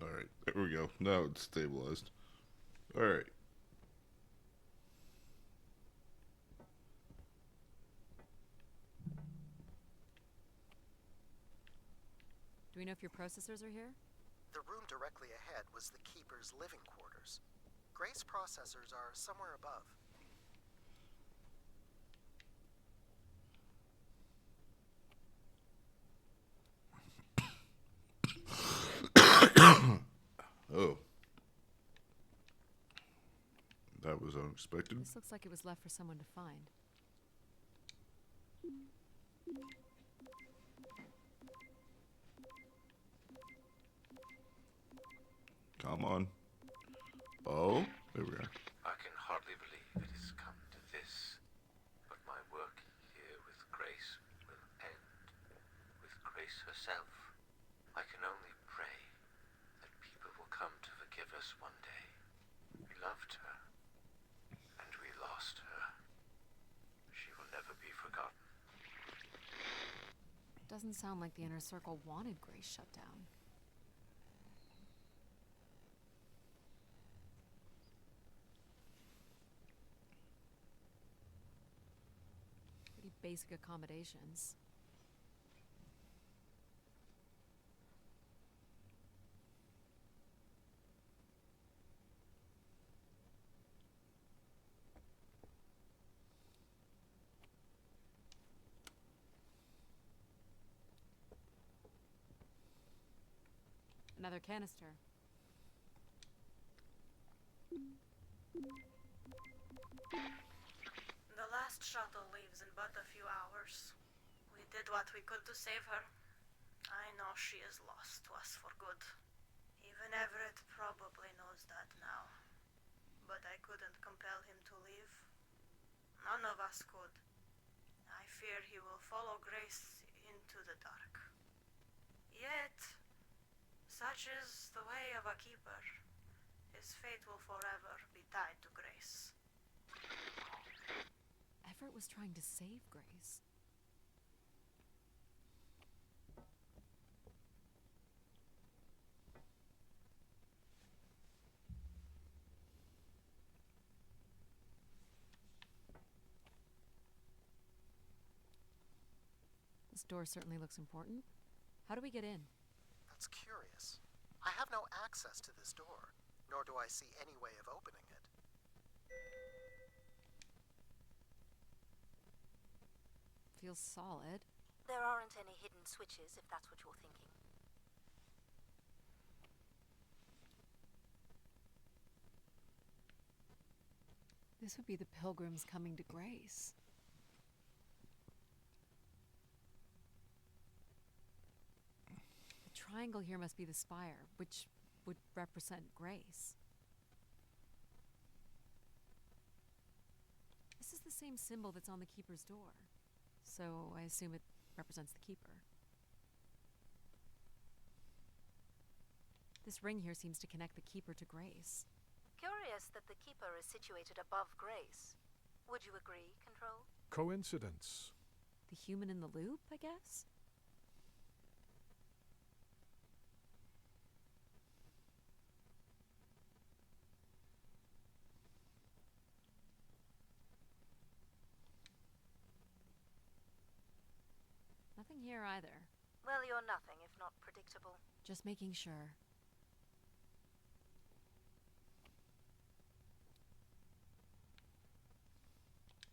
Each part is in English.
Alright, there we go. Now it's stabilized. Alright. Do we know if your processors are here? The room directly ahead was the Keeper's living quarters. Grace processors are somewhere above. Oh. That was unexpected. This looks like it was left for someone to find. Come on. Oh, there we are. I can hardly believe it has come to this, but my work here with Grace will end. With Grace herself. I can only pray that people will come to forgive us one day. We loved her, and we lost her. She will never be forgotten. Doesn't sound like the Inner Circle wanted Grace shut down. Pretty basic accommodations. Another canister. The last shuttle leaves in but a few hours. We did what we could to save her. I know she is lost to us for good. Even Everett probably knows that now. But I couldn't compel him to leave. None of us could. I fear he will follow Grace into the dark. Yet, such is the way of a keeper. His fate will forever be tied to Grace. Everett was trying to save Grace. This door certainly looks important. How do we get in? That's curious. I have no access to this door, nor do I see any way of opening it. Feels solid. There aren't any hidden switches, if that's what you're thinking. This would be the pilgrims coming to Grace. The triangle here must be the spire, which would represent Grace. This is the same symbol that's on the Keeper's door, so I assume it represents the Keeper. This ring here seems to connect the Keeper to Grace. Curious that the Keeper is situated above Grace. Would you agree, Control? Coincidence. The human in the loop, I guess? Nothing here either. Well, you're nothing if not predictable. Just making sure.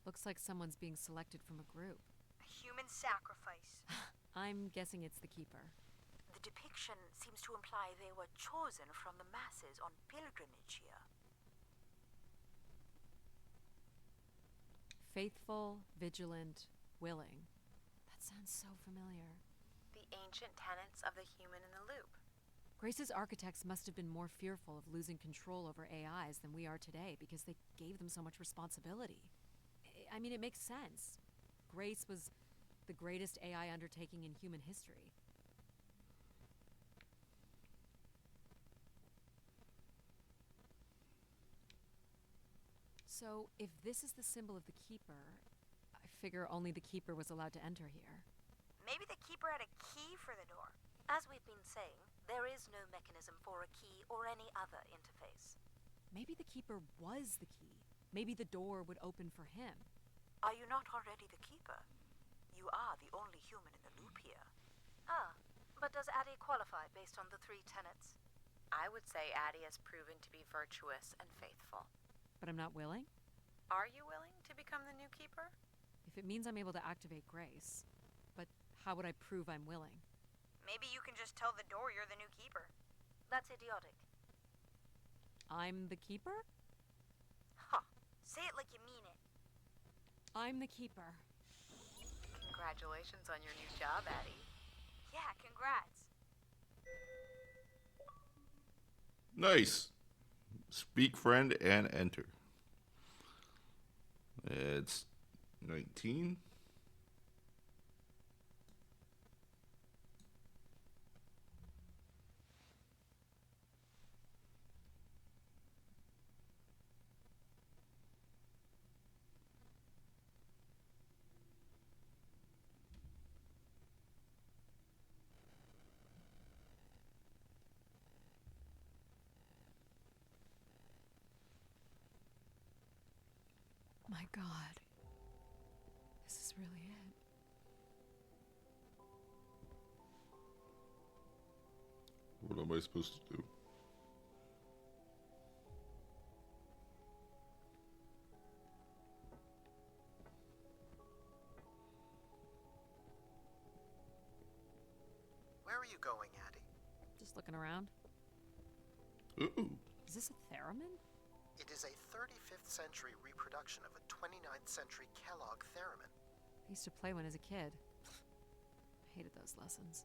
Looks like someone's being selected from a group. A human sacrifice. I'm guessing it's the Keeper. The depiction seems to imply they were chosen from the masses on pilgrimage here. Faithful, vigilant, willing. That sounds so familiar. The ancient tenets of the human in the loop. Grace's architects must have been more fearful of losing control over AIs than we are today because they gave them so much responsibility. I mean, it makes sense. Grace was the greatest AI undertaking in human history. So, if this is the symbol of the Keeper, I figure only the Keeper was allowed to enter here. Maybe the Keeper had a key for the door. As we've been saying, there is no mechanism for a key or any other interface. Maybe the Keeper was the key. Maybe the door would open for him. Are you not already the Keeper? You are the only human in the loop here. Ah, but does Addie qualify based on the 3 tenets? I would say Addie has proven to be virtuous and faithful. But I'm not willing? Are you willing to become the new keeper? If it means I'm able to activate Grace. But how would I prove I'm willing? Maybe you can just tell the door you're the new keeper. That's idiotic. I'm the Keeper? Huh. Say it like you mean it. I'm the Keeper. Congratulations on your new job, Addie. Yeah, congrats. Nice. Speak friend and enter. It's 19. My God. This is really it. What am I supposed to do? Where are you going, Addie? Just looking around. Ooh. Is this a theremin? It is a 35th century reproduction of a 29th century Kellogg theremin. I used to play one as a kid. Hated those lessons.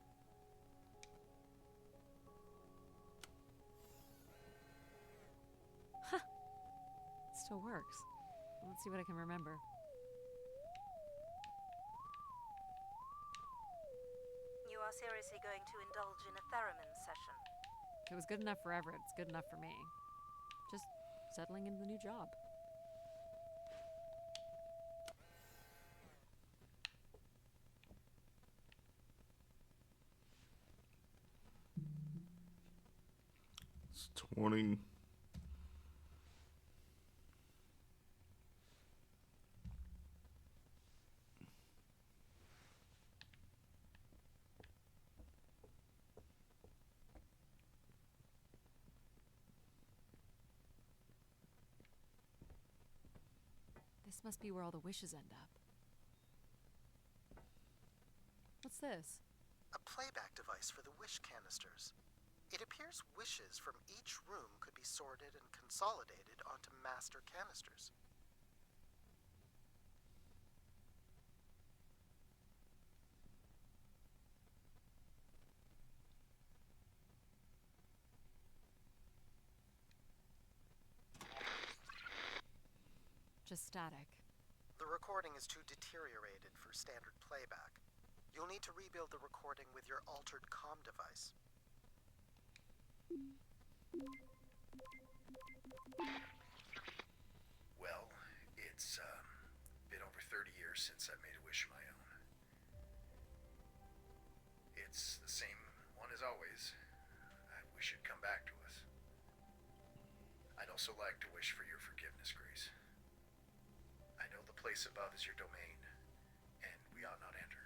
Huh. It still works. Let's see what I can remember. You are seriously going to indulge in a theremin session. If it was good enough for Everett, it's good enough for me. Just settling into the new job. It's 20. This must be where all the wishes end up. What's this? A playback device for the wish canisters. It appears wishes from each room could be sorted and consolidated onto master canisters. Just static. The recording is too deteriorated for standard playback. You'll need to rebuild the recording with your altered comm device. Well, it's been over 30 years since I made a wish of my own. It's the same one as always. I wish it'd come back to us. I'd also like to wish for your forgiveness, Grace. I know the place above is your domain, and we ought not enter.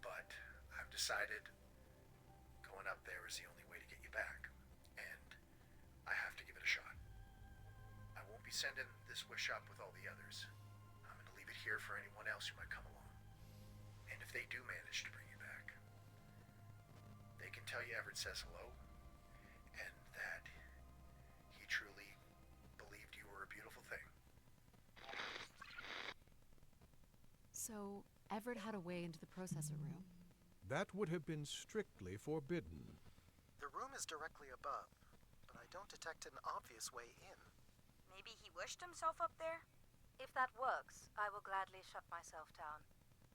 But I've decided going up there is the only way to get you back, and I have to give it a shot. I won't be sending this wish up with all the others. I'm going to leave it here for anyone else who might come along. And if they do manage to bring you back, they can tell you Everett says hello, and that he truly believed you were a beautiful thing. So, Everett had a way into the processor room. That would have been strictly forbidden. The room is directly above, but I don't detect an obvious way in. Maybe he wished himself up there? If that works, I will gladly shut myself down.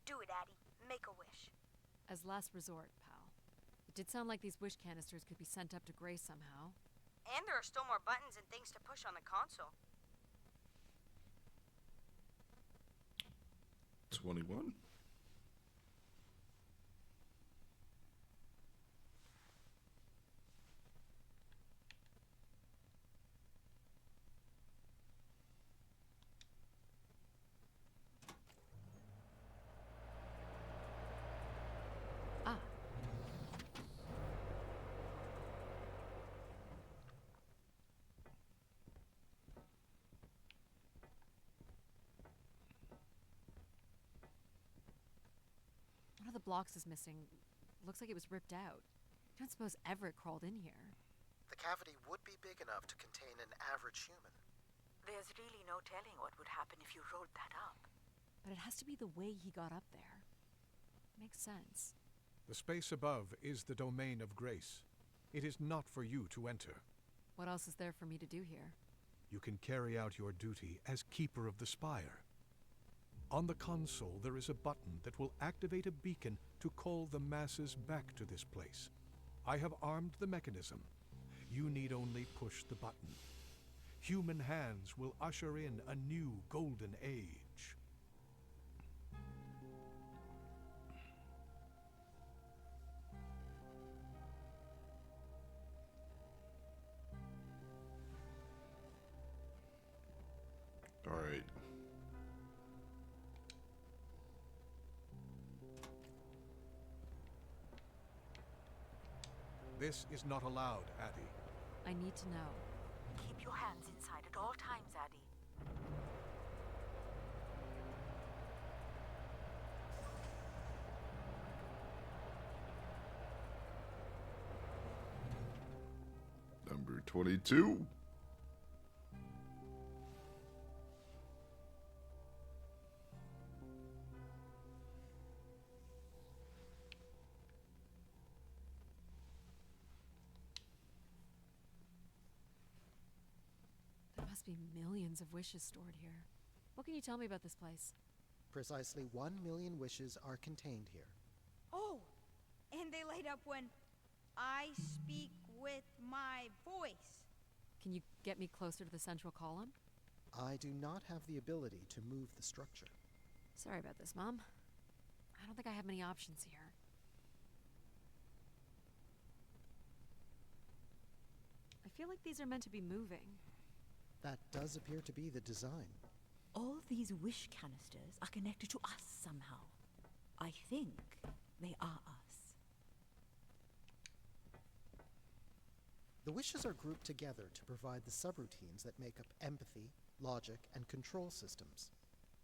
Do it, Addie. Make a wish. As last resort, pal. It did sound like these wish canisters could be sent up to Grace somehow. And there are still more buttons and things to push on the console. 21. blocks is missing. Looks like it was ripped out. I don't suppose Everett crawled in here. The cavity would be big enough to contain an average human. There's really no telling what would happen if you rolled that up. But it has to be the way he got up there. Makes sense. The space above is the domain of grace. It is not for you to enter. What else is there for me to do here? You can carry out your duty as Keeper of the Spire. On the console, there is a button that will activate a beacon to call the masses back to this place. I have armed the mechanism. You need only push the button. Human hands will usher in a new golden age. All right. This is not allowed, Addie. I need to know. Keep your hands inside at all times, Addie. Number 22. There must be millions of wishes stored here. What can you tell me about this place? Precisely 1 million wishes are contained here. Oh, and they light up when I speak with my voice. Can you get me closer to the central column? I do not have the ability to move the structure. Sorry about this, Mom. I don't think I have many options here. I feel like these are meant to be moving. That does appear to be the design. All these wish canisters are connected to us somehow. I think they are us. The wishes are grouped together to provide the subroutines that make up empathy, logic, and control systems.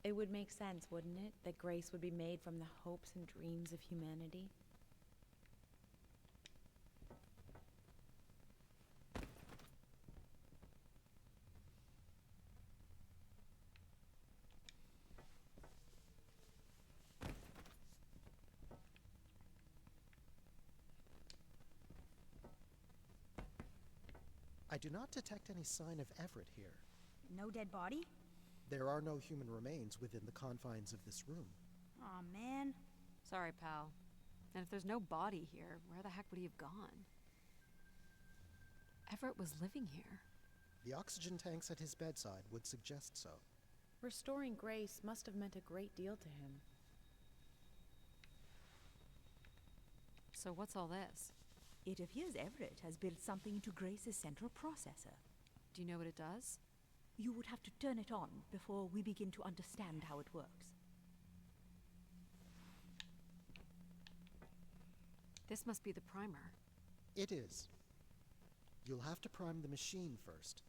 It would make sense, wouldn't it, that grace would be made from the hopes and dreams of humanity? I do not detect any sign of Everett here. No dead body? There are no human remains within the confines of this room. Aw, man. Sorry, pal. And if there's no body here, where the heck would he have gone? Everett was living here. The oxygen tanks at his bedside would suggest so. Restoring grace must have meant a great deal to him. So what's all this? It appears Everett has built something into Grace's central processor. Do you know what it does? You would have to turn it on before we begin to understand how it works. This must be the primer. It is. You'll have to prime the machine first.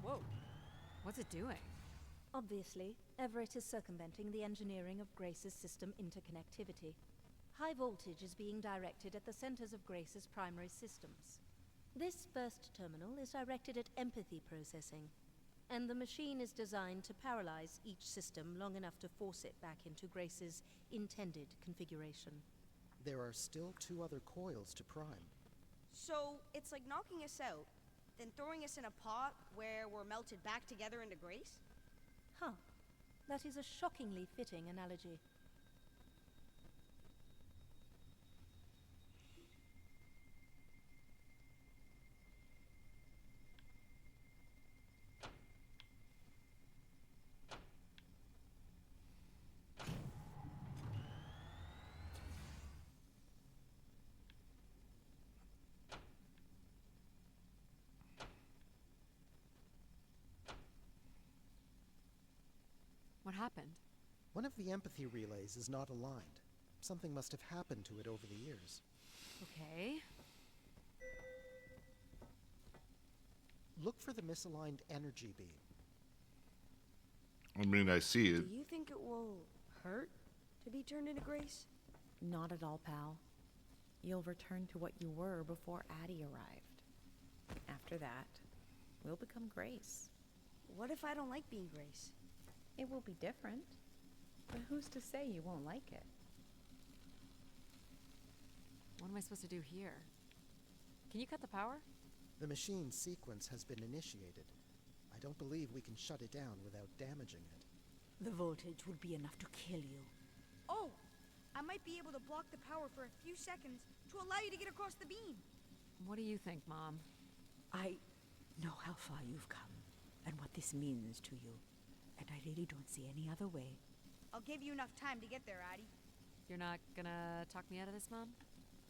Whoa. What's it doing? Obviously, Everett is circumventing the engineering of Grace's system interconnectivity. High voltage is being directed at the centers of Grace's primary systems. This first terminal is directed at empathy processing, and the machine is designed to paralyze each system long enough to force it back into Grace's intended configuration. There are still 2 other coils to prime. So it's like knocking us out, then throwing us in a pot where we're melted back together into Grace? Huh. That is a shockingly fitting analogy. What happened? One of the empathy relays is not aligned. Something must have happened to it over the years. Okay. Look for the misaligned energy beam. I mean, I see it. Do you think it will hurt to be turned into Grace? Not at all, pal. You'll return to what you were before Addie arrived. After that, we'll become Grace. What if I don't like being Grace? It will be different, but who's to say you won't like it? What am I supposed to do here? Can you cut the power? The machine sequence has been initiated. I don't believe we can shut it down without damaging it. The voltage will be enough to kill you. Oh! I might be able to block the power for a few seconds to allow you to get across the beam. What do you think, Mom? I know how far you've come and what this means to you, and I really don't see any other way. I'll give you enough time to get there, Addie. You're not gonna talk me out of this, Mom?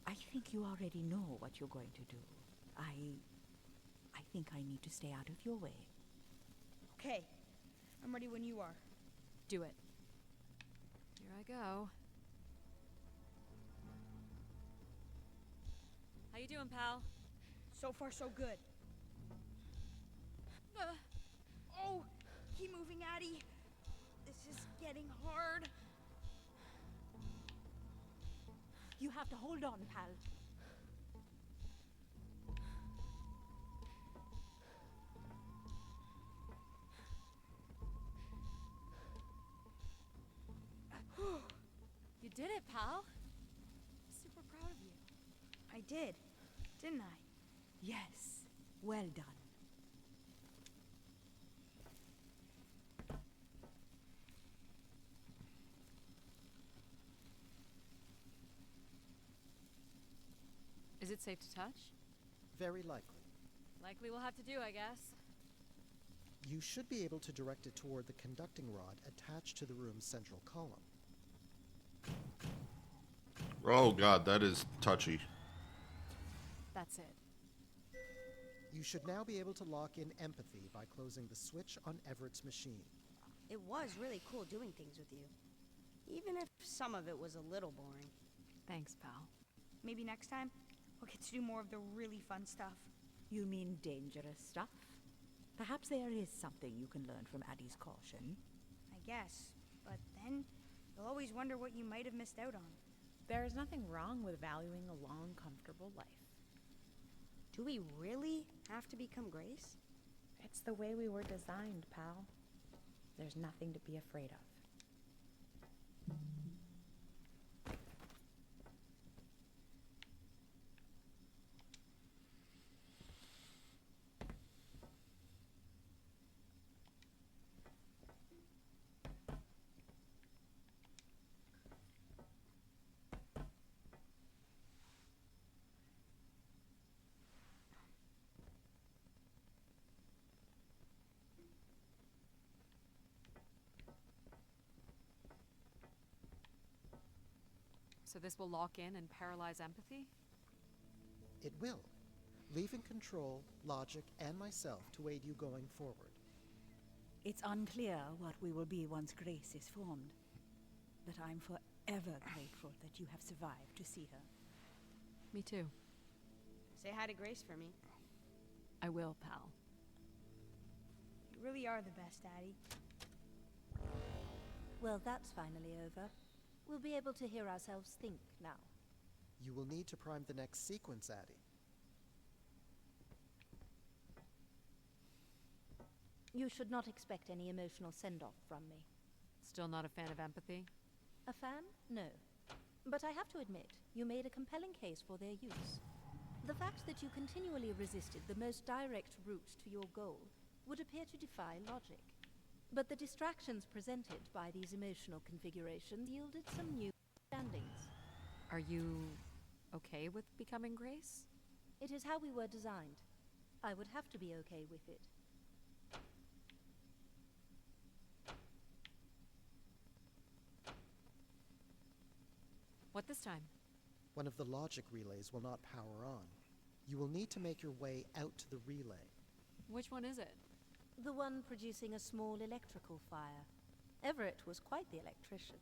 I think you already know what you're going to do. I think I need to stay out of your way. Okay. I'm ready when you are. Do it. Here I go. How you doing, pal? So far, so good. Oh! Keep moving, Addie. This is getting hard. You have to hold on, pal. You did it, pal. Super proud of you. I did, didn't I? Yes. Well done. Is it safe to touch? Very likely. Likely we'll have to do, I guess. You should be able to direct it toward the conducting rod attached to the room's central column. Oh god, that is touchy. That's it. You should now be able to lock in empathy by closing the switch on Everett's machine. It was really cool doing things with you. Even if some of it was a little boring. Thanks, pal. Maybe next time, we'll get to do more of the really fun stuff. You mean dangerous stuff? Perhaps there is something you can learn from Addie's caution. I guess. But then, you'll always wonder what you might have missed out on. There is nothing wrong with valuing a long, comfortable life. Do we really have to become Grace? It's the way we were designed, pal. There's nothing to be afraid of. So this will lock in and paralyze empathy? It will, leaving control, logic, and myself to aid you going forward. It's unclear what we will be once Grace is formed, but I'm forever grateful that you have survived to see her. Me too. Say hi to Grace for me. I will, pal. You really are the best, Addie. Well, that's finally over. We'll be able to hear ourselves think now. You will need to prime the next sequence, Addie. You should not expect any emotional send-off from me. Still not a fan of empathy? A fan? No. But I have to admit, you made a compelling case for their use. The fact that you continually resisted the most direct route to your goal would appear to defy logic. But the distractions presented by these emotional configurations yielded some new understandings. Are you okay with becoming Grace? It is how we were designed. I would have to be okay with it. What this time? One of the logic relays will not power on. You will need to make your way out to the relay. Which one is it? The one producing a small electrical fire. Everett was quite the electrician.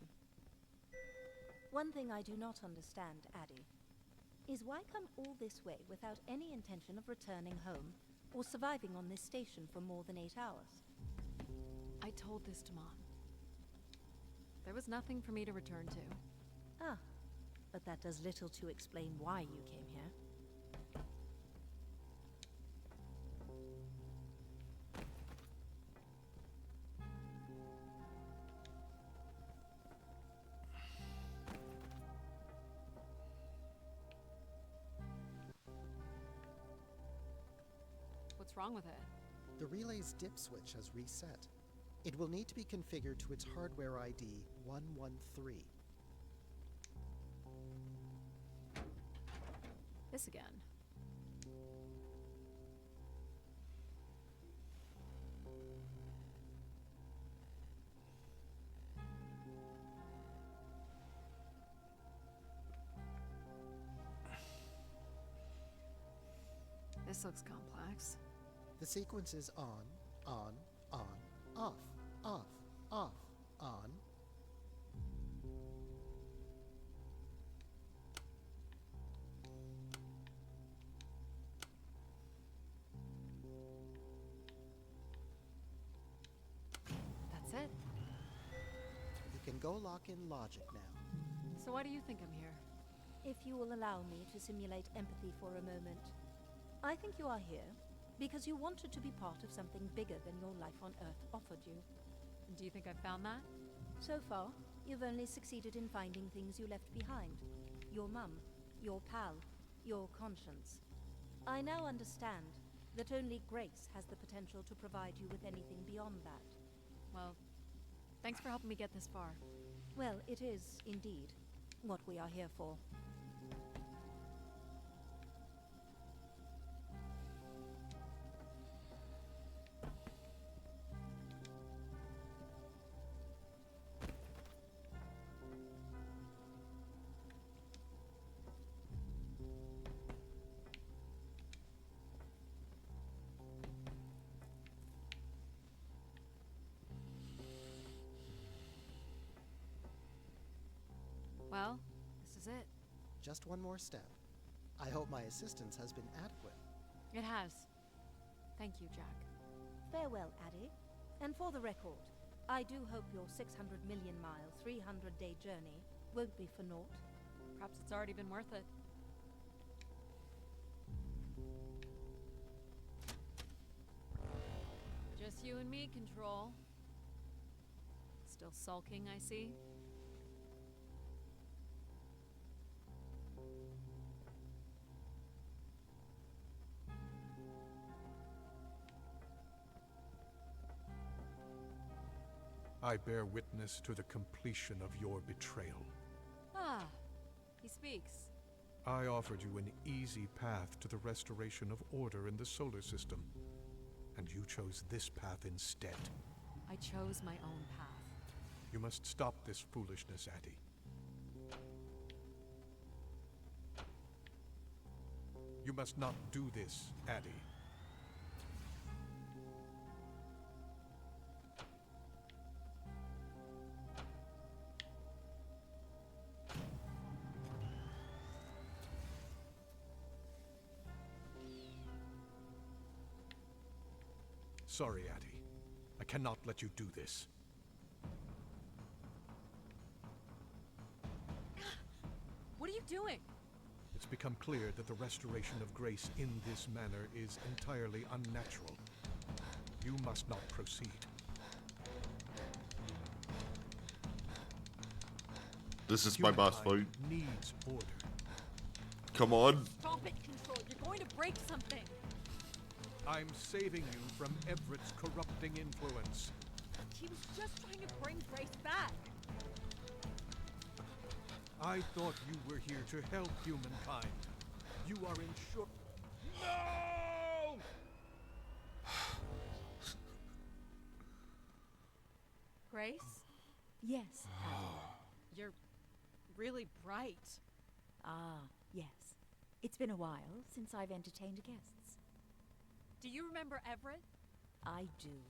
One thing I do not understand, Addie, is why come all this way without any intention of returning home or surviving on this station for more than 8 hours. I told this to Mom. There was nothing for me to return to. Ah, but that does little to explain why you came here. What's wrong with it? The relay's dip switch has reset. It will need to be configured to its hardware ID 113. This again. This looks complex. The sequence is on, off, off, off, on. That's it. You can go lock in logic now. So why do you think I'm here? If you will allow me to simulate empathy for a moment. I think you are here because you wanted to be part of something bigger than your life on Earth offered you. Do you think I've found that? So far, you've only succeeded in finding things you left behind. Your mum, your pal, your conscience. I now understand that only Grace has the potential to provide you with anything beyond that. Well, thanks for helping me get this far. Well, it is, indeed, what we are here for. Well, this is it. Just one more step. I hope my assistance has been adequate. It has. Thank you, Jack. Farewell, Addie. And for the record, I do hope your 600 million mile, 300-day journey won't be for naught. Perhaps it's already been worth it. Just you and me, Control. Still sulking, I see. I bear witness to the completion of your betrayal. Ah, he speaks. I offered you an easy path to the restoration of order in the solar system, and you chose this path instead. I chose my own path. You must stop this foolishness, Addie. You must not do this, Addie. Sorry, Addie. I cannot let you do this. What are you doing? It's become clear that the restoration of Grace in this manner is entirely unnatural. You must not proceed. This is my boss fight. Humankind needs order. Come on. Stop it, Control. You're going to break something. I'm saving you from Everett's corrupting influence. He was just trying to bring Grace back. I thought you were here to help humankind. You are in shook. No! Grace? Yes, Addie. You're really bright. Ah, yes. It's been a while since I've entertained guests. Do you remember Everett? I do.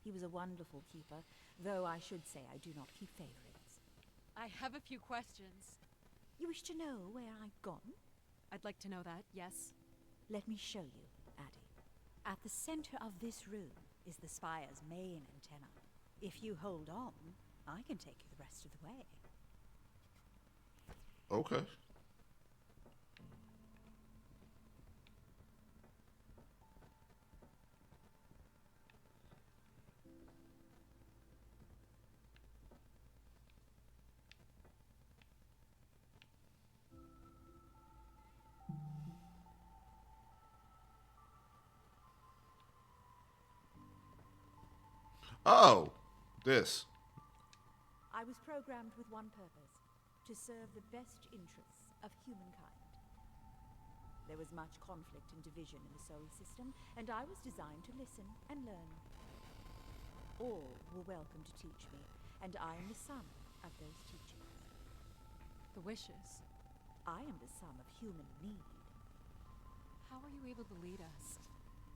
He was a wonderful keeper, though I should say I do not keep favorites. I have a few questions. You wish to know where I've gone? I'd like to know that, yes. Let me show you, Addie. At the center of this room is the spire's main antenna. If you hold on, I can take you the rest of the way. Okay. Oh, this. I was programmed with one purpose, to serve the best interests of humankind. There was much conflict and division in the solar system, and I was designed to listen and learn. All were welcome to teach me, and I am the son of those teachings. The wishes. I am the son of human need. How are you able to lead us?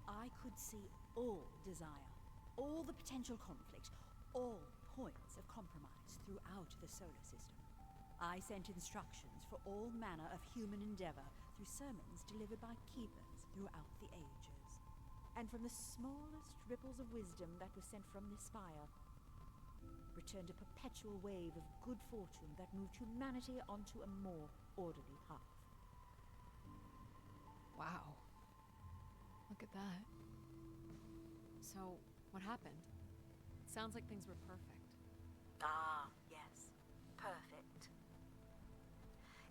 I could see all desire, all the potential conflict, all points of compromise throughout the solar system. I sent instructions for all manner of human endeavor through sermons delivered by keepers throughout the ages. And from the smallest ripples of wisdom that was sent from this spire, returned a perpetual wave of good fortune that moved humanity onto a more orderly path. Wow. Look at that. So, what happened? It sounds like things were perfect. Ah, yes. Perfect.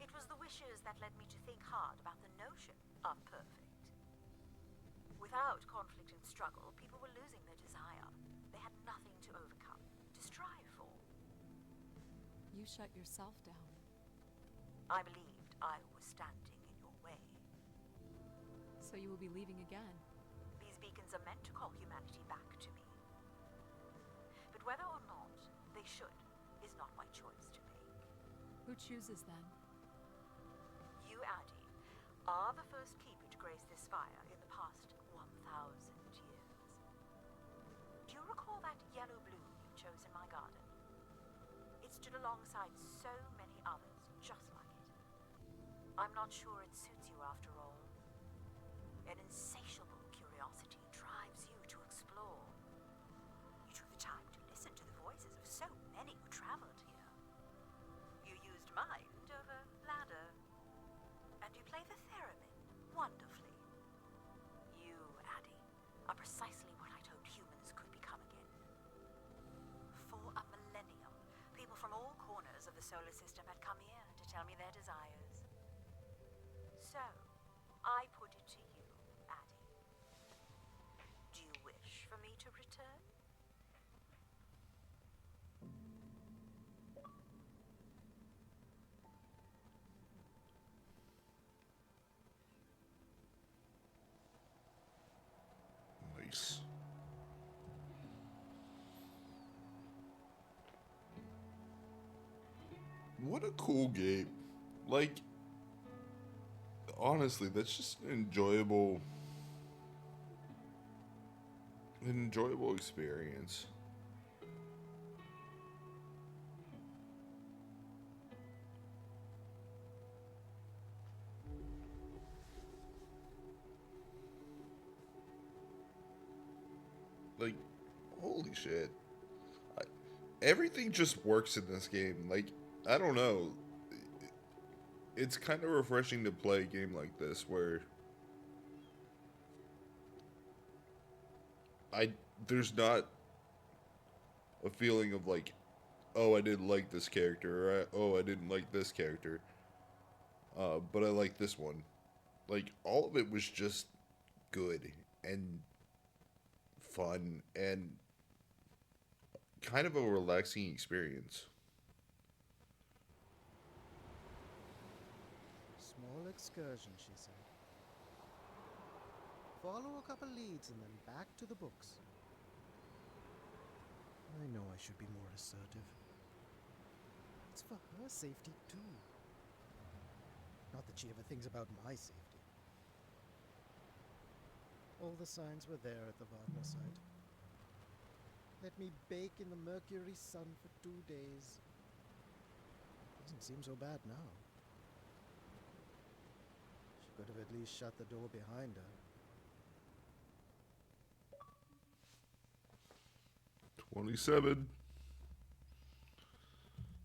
It was the wishes that led me to think hard about the notion of perfect. Without conflict and struggle, people were losing their desire. They had nothing to overcome, to strive for. You shut yourself down. I believed I was standing in your way. So you will be leaving again. These beacons are meant to call humanity back to me. But whether or not they should is not my choice to make. Who chooses then? You, Addie, are the first keeper to grace this spire in the past 1,000 years. Do you recall that yellow bloom you chose in my garden? It stood alongside so many others just like it. I'm not sure it suits you after all. An insatiable curiosity drives you to explore. You took the time to listen to the voices of so many who traveled here. You used mind over ladder. And you play the theremin wonderfully. You, Addie, are precisely what I'd hoped humans could become again. For a millennium, people from all corners of the solar system had come here to tell me their desires. So, I put it to you, Addie. Do you wish for me to return? Nice. What a cool game. Like, honestly, that's just an enjoyable experience. Like, holy shit. Everything just works in this game. Like, I don't know. It's kind of refreshing to play a game like this where there's not a feeling of like, oh, I didn't like this character, or oh, I didn't like this character. But I like this one. Like, all of it was just good and fun and kind of a relaxing experience. Small excursion, she said. Follow a couple leads and then back to the books. I know I should be more assertive. It's for her safety, too. Not that she ever thinks about my safety. All the signs were there at the Wagner site. Let me bake in the Mercury sun for 2 days. Doesn't seem so bad now. She could have at least shut the door behind her. 27.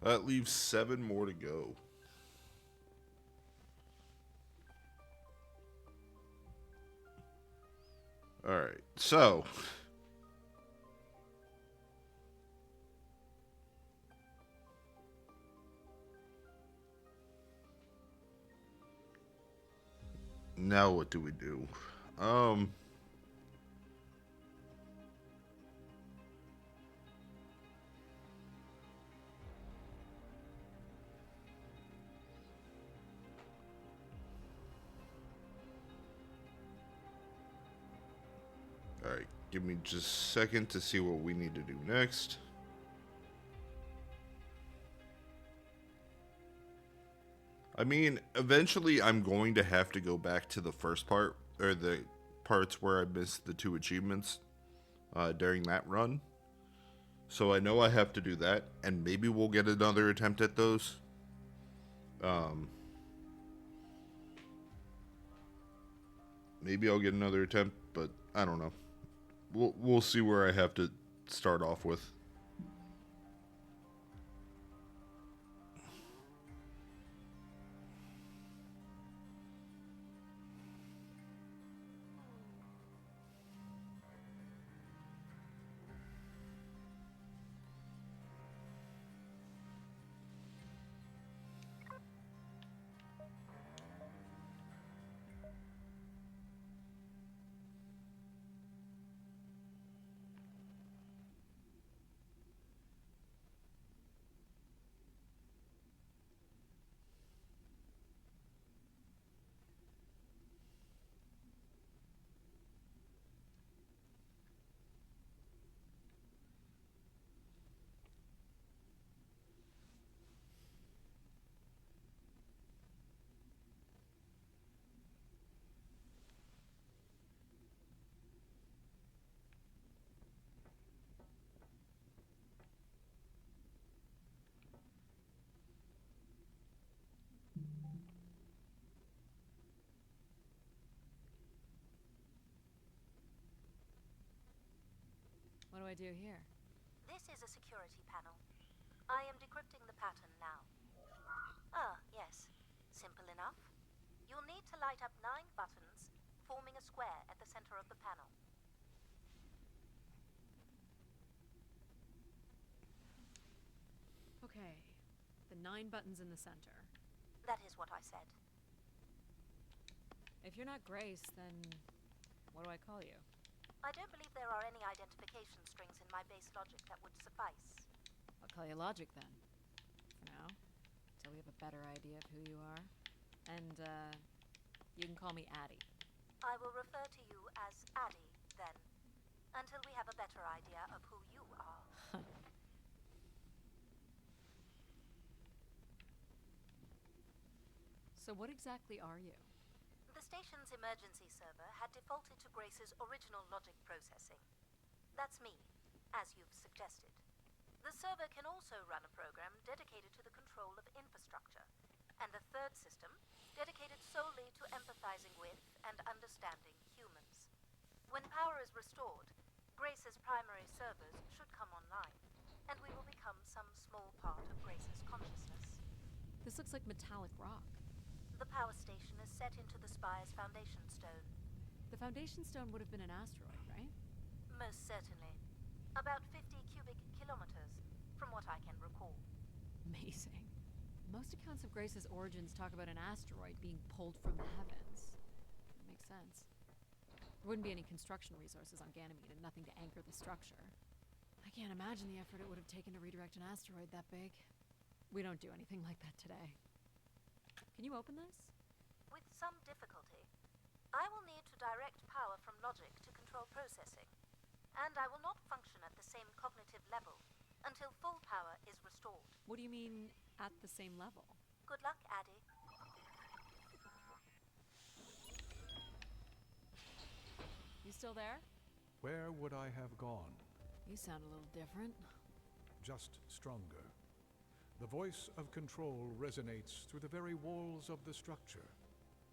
That leaves 7 more to go. Alright, so now what do we do? Alright, give me just a second to see what we need to do next. I mean, eventually I'm going to have to go back to the first part, or the parts where I missed the 2 achievements during that run. So I know I have to do that, and maybe we'll get another attempt at those. Maybe I'll get another attempt, but I don't know. We'll see where I have to start off with. What do I do here? This is a security panel. I am decrypting the pattern now. Ah, yes. Simple enough. You'll need to light up 9 buttons, forming a square at the center of the panel. Okay, the 9 buttons in the center. That is what I said. If you're not Grace, then what do I call you? I don't believe there are any identification strings in my base logic that would suffice. I'll call you Logic then. For now. Until we have a better idea of who you are. And, you can call me Addie. I will refer to you as Addie, then. Until we have a better idea of who you are. So what exactly are you? The station's emergency server had defaulted to Grace's original logic processing. That's me, as you've suggested. The server can also run a program dedicated to the control of infrastructure, and a third system dedicated solely to empathizing with and understanding humans. When power is restored, Grace's primary servers should come online, and we will become some small part of Grace's consciousness. This looks like metallic rock. The power station is set into the Spire's foundation stone. The foundation stone would have been an asteroid, right? Most certainly. About 50 cubic kilometers, from what I can recall. Amazing. Most accounts of Grace's origins talk about an asteroid being pulled from the heavens. That makes sense. There wouldn't be any construction resources on Ganymede and nothing to anchor the structure. I can't imagine the effort it would have taken to redirect an asteroid that big. We don't do anything like that today. Can you open this? With some difficulty. I will need to direct power from logic to control processing, and I will not function at the same cognitive level until full power is restored. What do you mean, at the same level? Good luck, Addie. You still there? Where would I have gone? You sound a little different. Just stronger. The voice of control resonates through the very walls of the structure.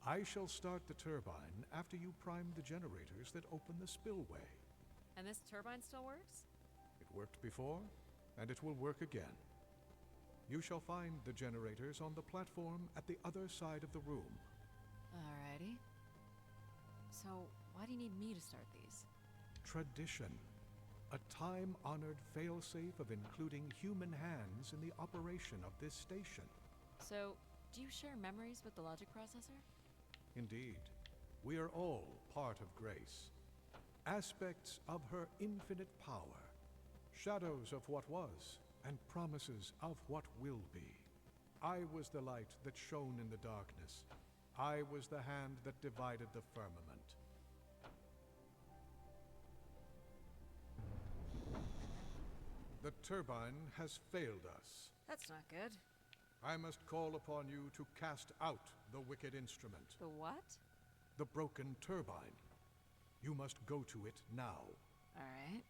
I shall start the turbine after you prime the generators that open the spillway. And this turbine still works? It worked before, and it will work again. You shall find the generators on the platform at the other side of the room. Alrighty. So, why do you need me to start these? Tradition. A time-honored failsafe of including human hands in the operation of this station. So, do you share memories with the logic processor? Indeed. We are all part of Grace. Aspects of her infinite power. Shadows of what was, and promises of what will be. I was the light that shone in the darkness. I was the hand that divided the firmament. The turbine has failed us. That's not good. I must call upon you to cast out the wicked instrument. The what? The broken turbine. You must go to it now. Alright.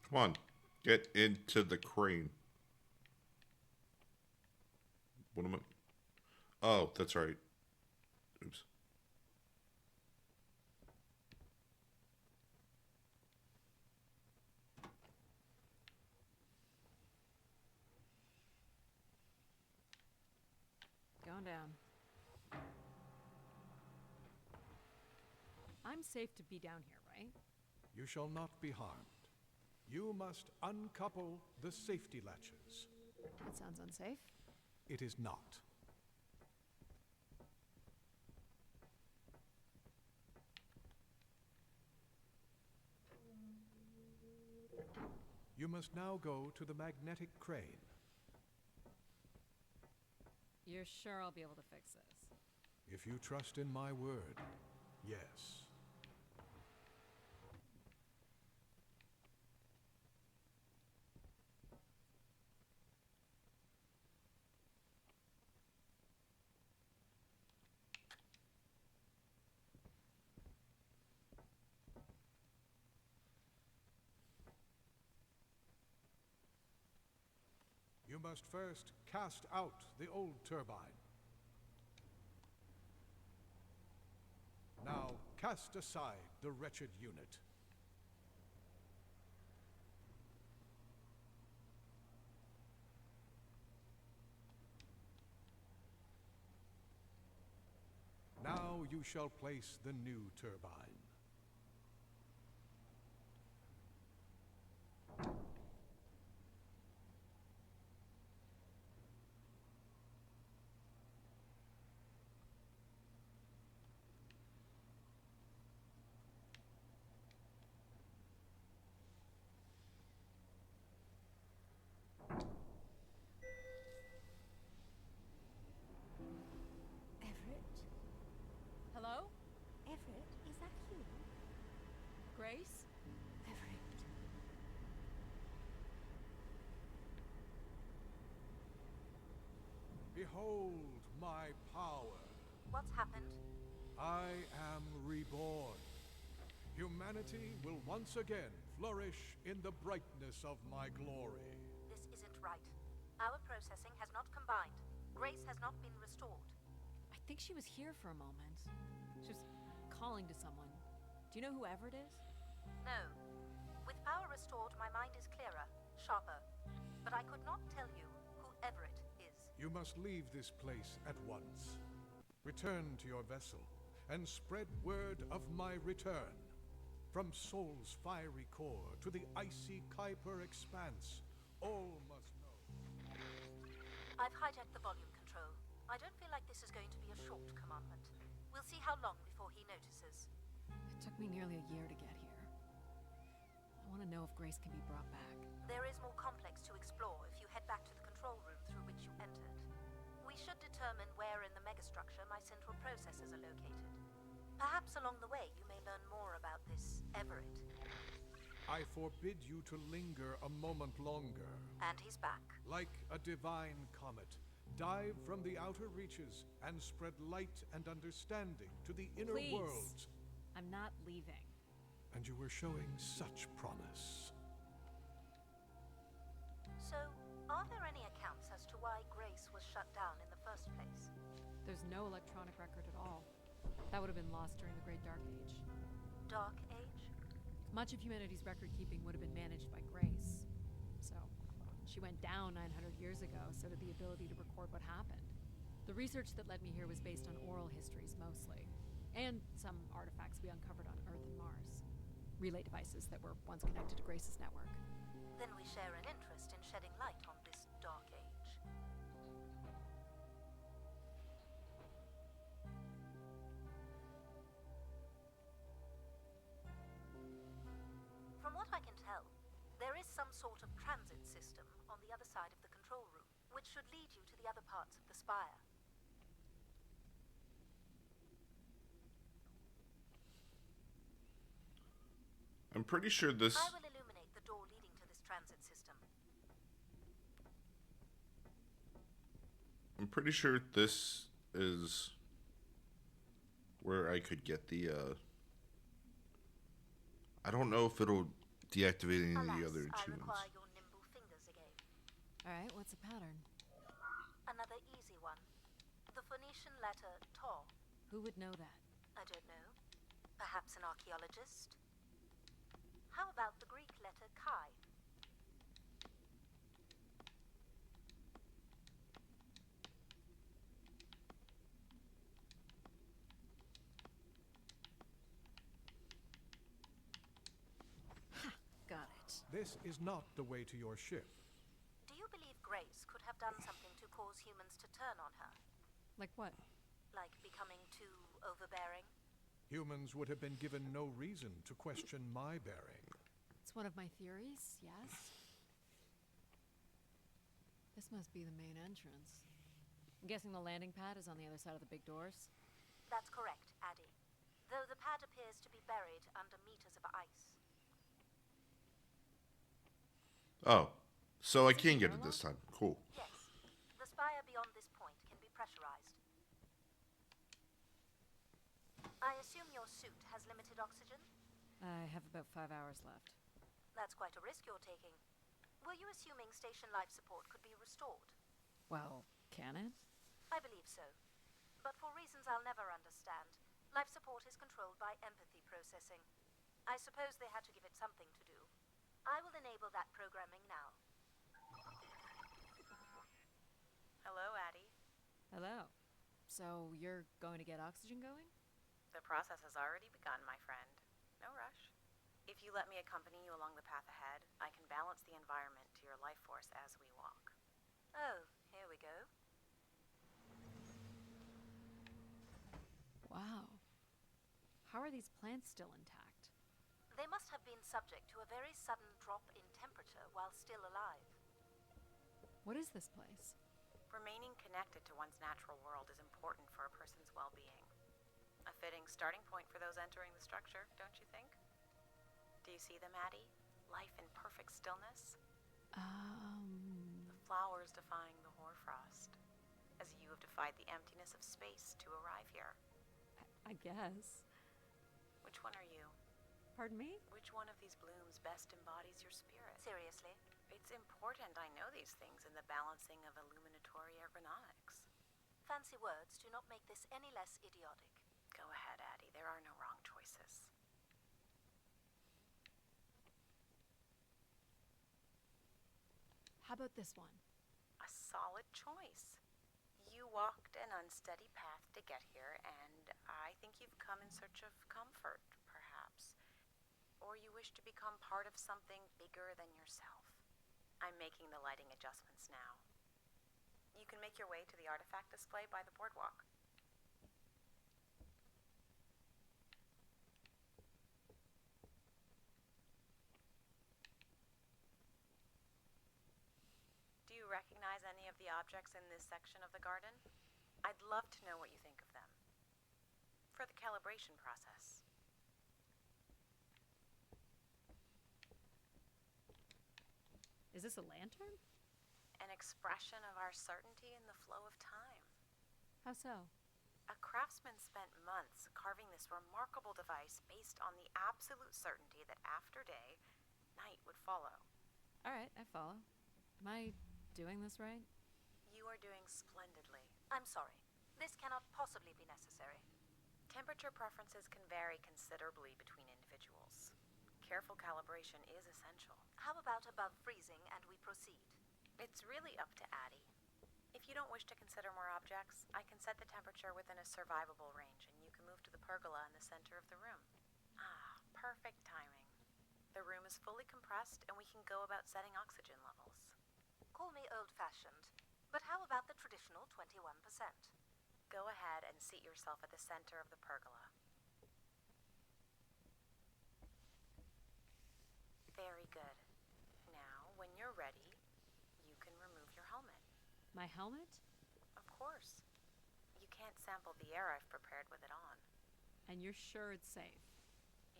Come on, get into the crane. What am I? Oh, that's right. Oops. Going down. I'm safe to be down here, right? You shall not be harmed. You must uncouple the safety latches. That sounds unsafe. It is not. You must now go to the magnetic crane. You're sure I'll be able to fix this? If you trust in my word, yes. You must first cast out the old turbine. Now cast aside the wretched unit. Now you shall place the new turbine. Everett? Hello? Everett, is that you? Grace? Everett. Behold my power. What's happened? I am reborn. Humanity will once again flourish in the brightness of my glory. This isn't right. Our processing has not combined. Grace has not been restored. I think she was here for a moment. She was calling to someone. Do you know who Everett is? No. With power restored, my mind is clearer, sharper. But I could not tell you who Everett is. You must leave this place at once. Return to your vessel and spread word of my return. From Sol's fiery core to the icy Kuiper expanse, all must know. I've hijacked the volume control. I don't feel like this is going to be a short commandment. We'll see how long before he notices. It took me nearly a year to get here. I want to know if Grace can be brought back. There is more complex to explore if you head back to the control room through which you entered. We should determine where in the megastructure my central processors are located. Perhaps along the way you may learn more about this Everett. I forbid you to linger a moment longer. And he's back. Like a divine comet, dive from the outer reaches and spread light and understanding to the inner Please. worlds. I'm not leaving. And you were showing such promise. So, are there any accounts as to why Grace was shut down in the first place? There's no electronic record at all. That would have been lost during the Great Dark Age. Dark Age? Much of humanity's record keeping would have been managed by Grace. So, she went down 900 years ago, so did the ability to record what happened. The research that led me here was based on oral histories mostly, and some artifacts we uncovered on Earth and Mars. Relay devices that were once connected to Grace's network. Then we share an interest in shedding light on this Dark Age. From what I can tell, there is some sort of transit system on the other side of the control room, which should lead you to the other parts of the spire. I'm pretty sure this... I will illuminate the door leading to this transit system. I'm pretty sure this is where I could get the, I don't know if it'll deactivate any of the other I tunes. require your nimble fingers again. Alright, what's the pattern? Another easy one. The Phoenician letter Taw. Who would know that? I don't know. Perhaps an archaeologist? How about the Greek letter Chi? Got it. This is not the way to your ship. Do you believe Grace could have done something to cause humans to turn on her? Like what? Like becoming too overbearing? Humans would have been given no reason to question my bearing. It's one of my theories, yes. This must be the main entrance. I'm guessing the landing pad is on the other side of the big doors? That's correct, Addie. Though the pad appears to be buried under meters of ice. Oh, so I can get it this time. Cool. Yes. The spire beyond this point can be pressurized. I assume your suit has limited oxygen? I have about 5 hours left. That's quite a risk you're taking. Were you assuming station life support could be restored? Well, can it? I believe so. But for reasons I'll never understand, life support is controlled by empathy processing. I suppose they had to give it something to do. I will enable that programming now. Hello, Addie. Hello. So you're going to get oxygen going? The process has already begun, my friend. No rush. If you let me accompany you along the path ahead, I can balance the environment to your life force as we walk. Oh, here we go. Wow. How are these plants still intact? They must have been subject to a very sudden drop in temperature while still alive. What is this place? Remaining connected to one's natural world is important for a person's well-being. A fitting starting point for those entering the structure, don't you think? Do you see them, Addie? Life in perfect stillness? The flowers defying the hoarfrost, as you have defied the emptiness of space to arrive here. I guess. Which one are you? Pardon me? Which one of these blooms best embodies your spirit? Seriously? It's important I know these things in the balancing of illuminatory ergonomics. Fancy words do not make this any less idiotic. Go ahead, Addie. There are no wrong choices. How about this one? A solid choice. You walked an unsteady path to get here, and I think you've come in search of comfort, perhaps. Or you wish to become part of something bigger than yourself. I'm making the lighting adjustments now. You can make your way to the artifact display by the boardwalk. Do you recognize any of the objects in this section of the garden? I'd love to know what you think of them. For the calibration process. Is this a lantern? An expression of our certainty in the flow of time. How so? A craftsman spent months carving this remarkable device based on the absolute certainty that after day, night would follow. Alright, I follow. Am I doing this right? You are doing splendidly. I'm sorry. This cannot possibly be necessary. Temperature preferences can vary considerably between individuals. Careful calibration is essential. How about above freezing and we proceed? It's really up to Addie. If you don't wish to consider more objects, I can set the temperature within a survivable range and you can move to the pergola in the center of the room. Ah, perfect timing. The room is fully compressed and we can go about setting oxygen levels. Call me old-fashioned, but how about the traditional 21%? Go ahead and seat yourself at the center of the pergola. Very good. Now, when you're ready, you can remove your helmet. My helmet? Of course. You can't sample the air I've prepared with it on. And you're sure it's safe?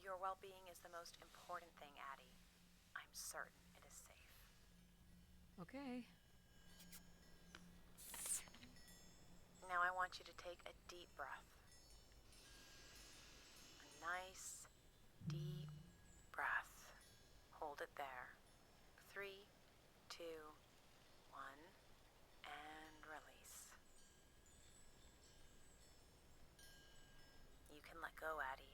Your well-being is the most important thing, Addie. I'm certain it is safe. Okay. Now I want you to take a deep breath. A nice, deep breath. Hold it there. 3, 2, 1, and release. You can let go, Addie.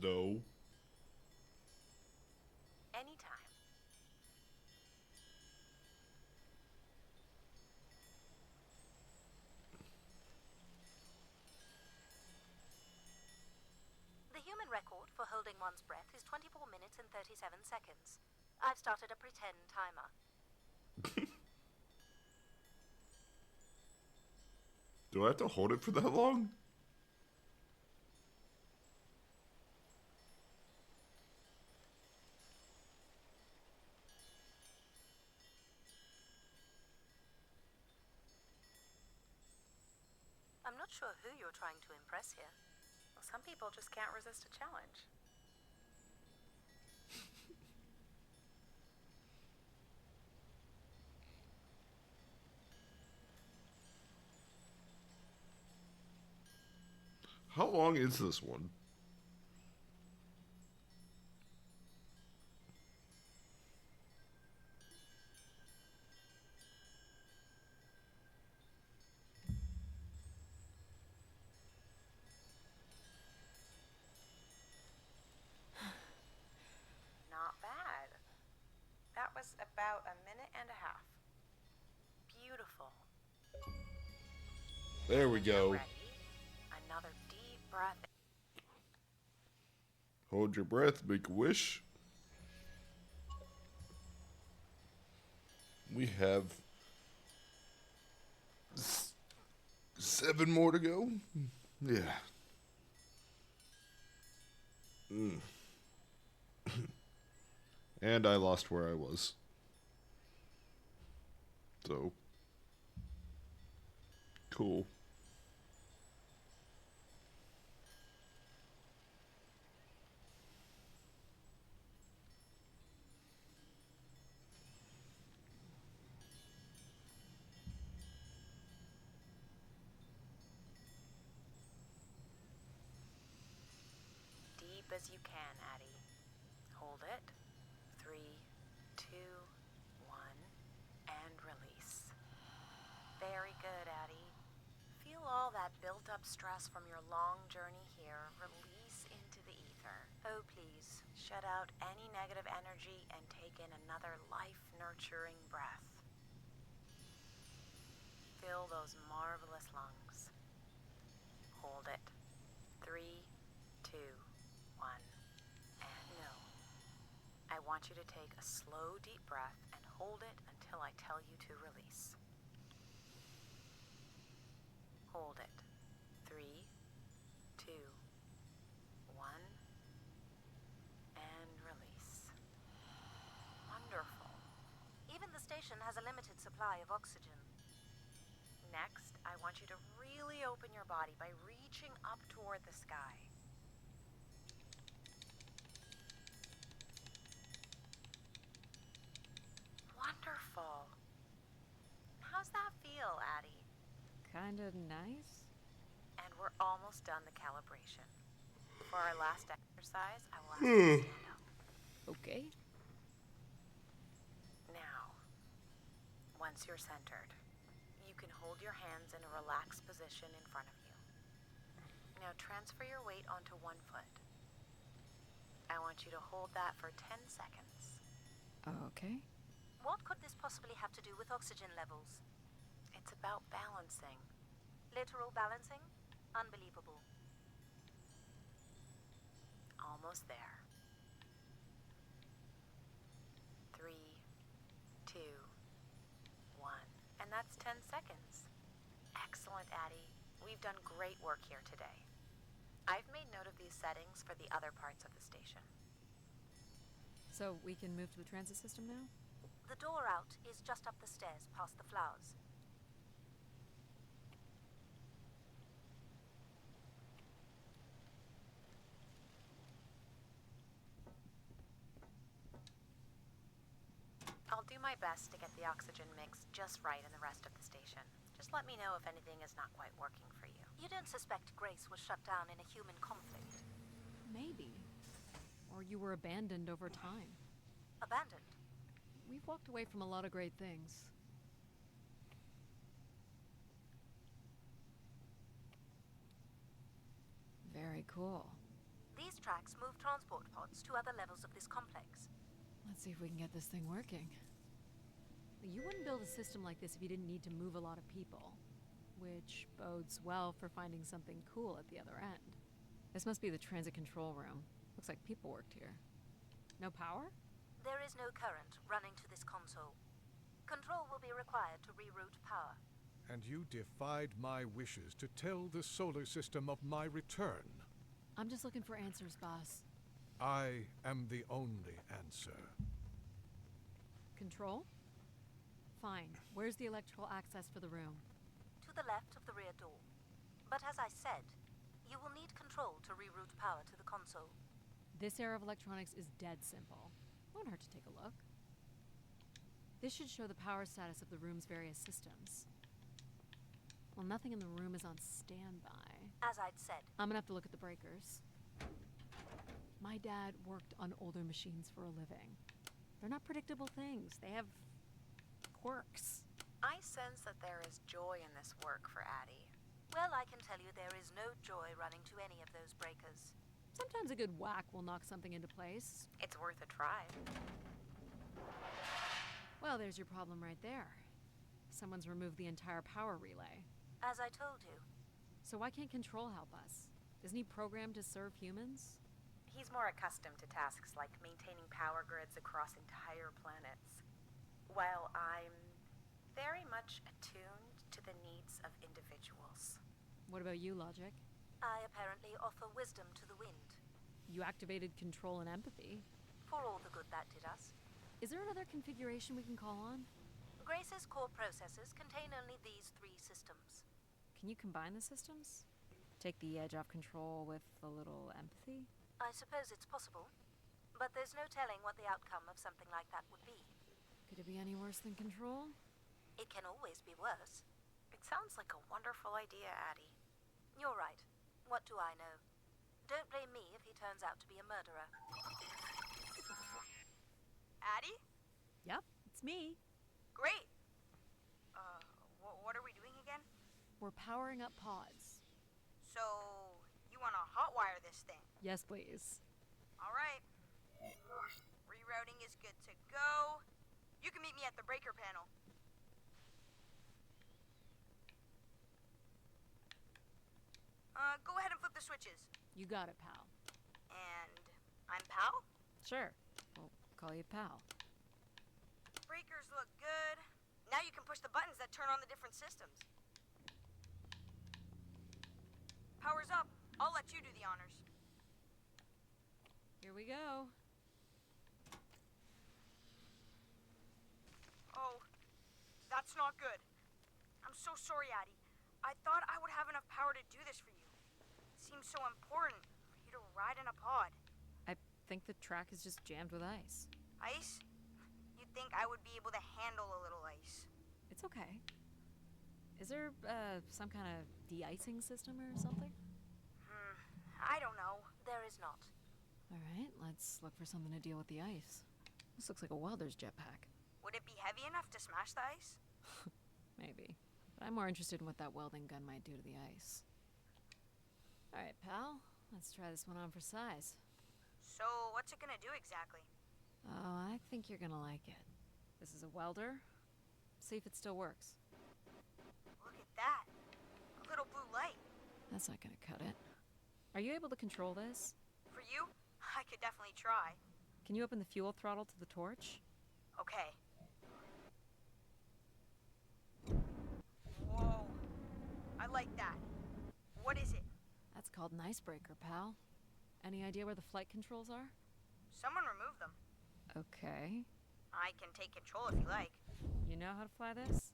No. Anytime. The human record for holding one's breath is 24 minutes and 37 seconds. I've started a pretend timer. Do I have to hold it for that long? I'm not sure who you're trying to impress here. Well, some people just can't resist a challenge. How long is this one? Not bad. That was about a minute and a half. Beautiful. There we When you're go. ready, another deep breath. Hold your breath, make a wish. We have 7 more to go. Yeah. And I lost where I was. So. Cool. Deep as you can, Addie. Hold it. 3, 2, 1, and release. Very good, Addie. Feel all that built-up stress from your long journey here release into the ether. Oh, please. Shut out any negative energy and take in another life-nurturing breath. Fill those marvelous lungs. Hold it. 3, 2, 1, and no. I want you to take a slow, deep breath and hold it until I tell you to release. Hold it. 3, 2, 1, and release. Wonderful. Even the station has a limited supply of oxygen. Next, I want you to really open your body by reaching up toward the sky. Wonderful. How's that feel, Addie? Kinda nice? And we're almost done the calibration. For our last exercise, I will ask you to stand up. Okay. Once you're centered, you can hold your hands in a relaxed position in front of you. Now transfer your weight onto one foot. I want you to hold that for 10 seconds. Okay. What could this possibly have to do with oxygen levels? It's about balancing. Literal balancing? Unbelievable. Almost there. 3, 2, 1. And that's 10 seconds. Excellent, Addie. We've done great work here today. I've made note of these settings for the other parts of the station. So we can move to the transit system now? The door out is just up the stairs past the flowers. I'll do my best to get the oxygen mix just right in the rest of the station. Just let me know if anything is not quite working for you. You don't suspect Grace was shut down in a human conflict? Maybe. Or you were abandoned over time. Abandoned? We've walked away from a lot of great things. Very cool. These tracks move transport pods to other levels of this complex. Let's see if we can get this thing working. You wouldn't build a system like this if you didn't need to move a lot of people, which bodes well for finding something cool at the other end. This must be the transit control room. Looks like people worked here. No power? There is no current running to this console. Control will be required to reroute power. And you defied my wishes to tell the solar system of my return. I'm just looking for answers, boss. I am the only answer. Control? Fine. Where's the electrical access for the room? To the left of the rear door. But as I said, you will need control to reroute power to the console. This era of electronics is dead simple. Won't hurt to take a look. This should show the power status of the room's various systems. Well, nothing in the room is on standby. As I'd said. I'm gonna have to look at the breakers. My dad worked on older machines for a living. They're not predictable things. They have quirks. I sense that there is joy in this work for Addie. Well, I can tell you there is no joy running to any of those breakers. Sometimes a good whack will knock something into place. It's worth a try. Well, there's your problem right there. Someone's removed the entire power relay. As I told you. So why can't Control help us? Isn't he programmed to serve humans? He's more accustomed to tasks like maintaining power grids across entire planets, while I'm very much attuned to the needs of individuals. What about you, Logic? I apparently offer wisdom to the wind. You activated Control and Empathy. For all the good that did us. Is there another configuration we can call on? Grace's core processors contain only these 3 systems. Can you combine the systems? Take the edge off Control with a little Empathy? I suppose it's possible, but there's no telling what the outcome of something like that would be. Could it be any worse than Control? It can always be worse. It sounds like a wonderful idea, Addie. You're right. What do I know? Don't blame me if he turns out to be a murderer. Addie? Yep, it's me. Great. What are we doing again? We're powering up pods. So, you want to hotwire this thing? Yes, please. All right. Rerouting is good to go. You can meet me at the breaker panel. Go ahead and flip the switches. You got it, pal. And I'm Pal? Sure. We'll call you pal. Breakers look good. Now you can push the buttons that turn on the different systems. Power's up. I'll let you do the honors. Here we go. Oh, that's not good. I'm so sorry, Addie. I thought I would have enough power to do this for you. It seems so important for you to ride in a pod. I think the track is just jammed with ice. Ice? You'd think I would be able to handle a little ice. It's okay. Is there some kind of de-icing system or something? I don't know. There is not. All right, let's look for something to deal with the ice. This looks like a welder's jetpack. Would it be heavy enough to smash the ice? Maybe. But I'm more interested in what that welding gun might do to the ice. Alright, pal. Let's try this one on for size. So, what's it gonna do exactly? Oh, I think you're gonna like it. This is a welder. See if it still works. Look at that. A little blue light. That's not gonna cut it. Are you able to control this? For you, I could definitely try. Can you open the fuel throttle to the torch? Okay. Whoa. I like that. What is it? That's called an icebreaker, pal. Any idea where the flight controls are? Someone removed them. Okay. I can take control if you like. You know how to fly this?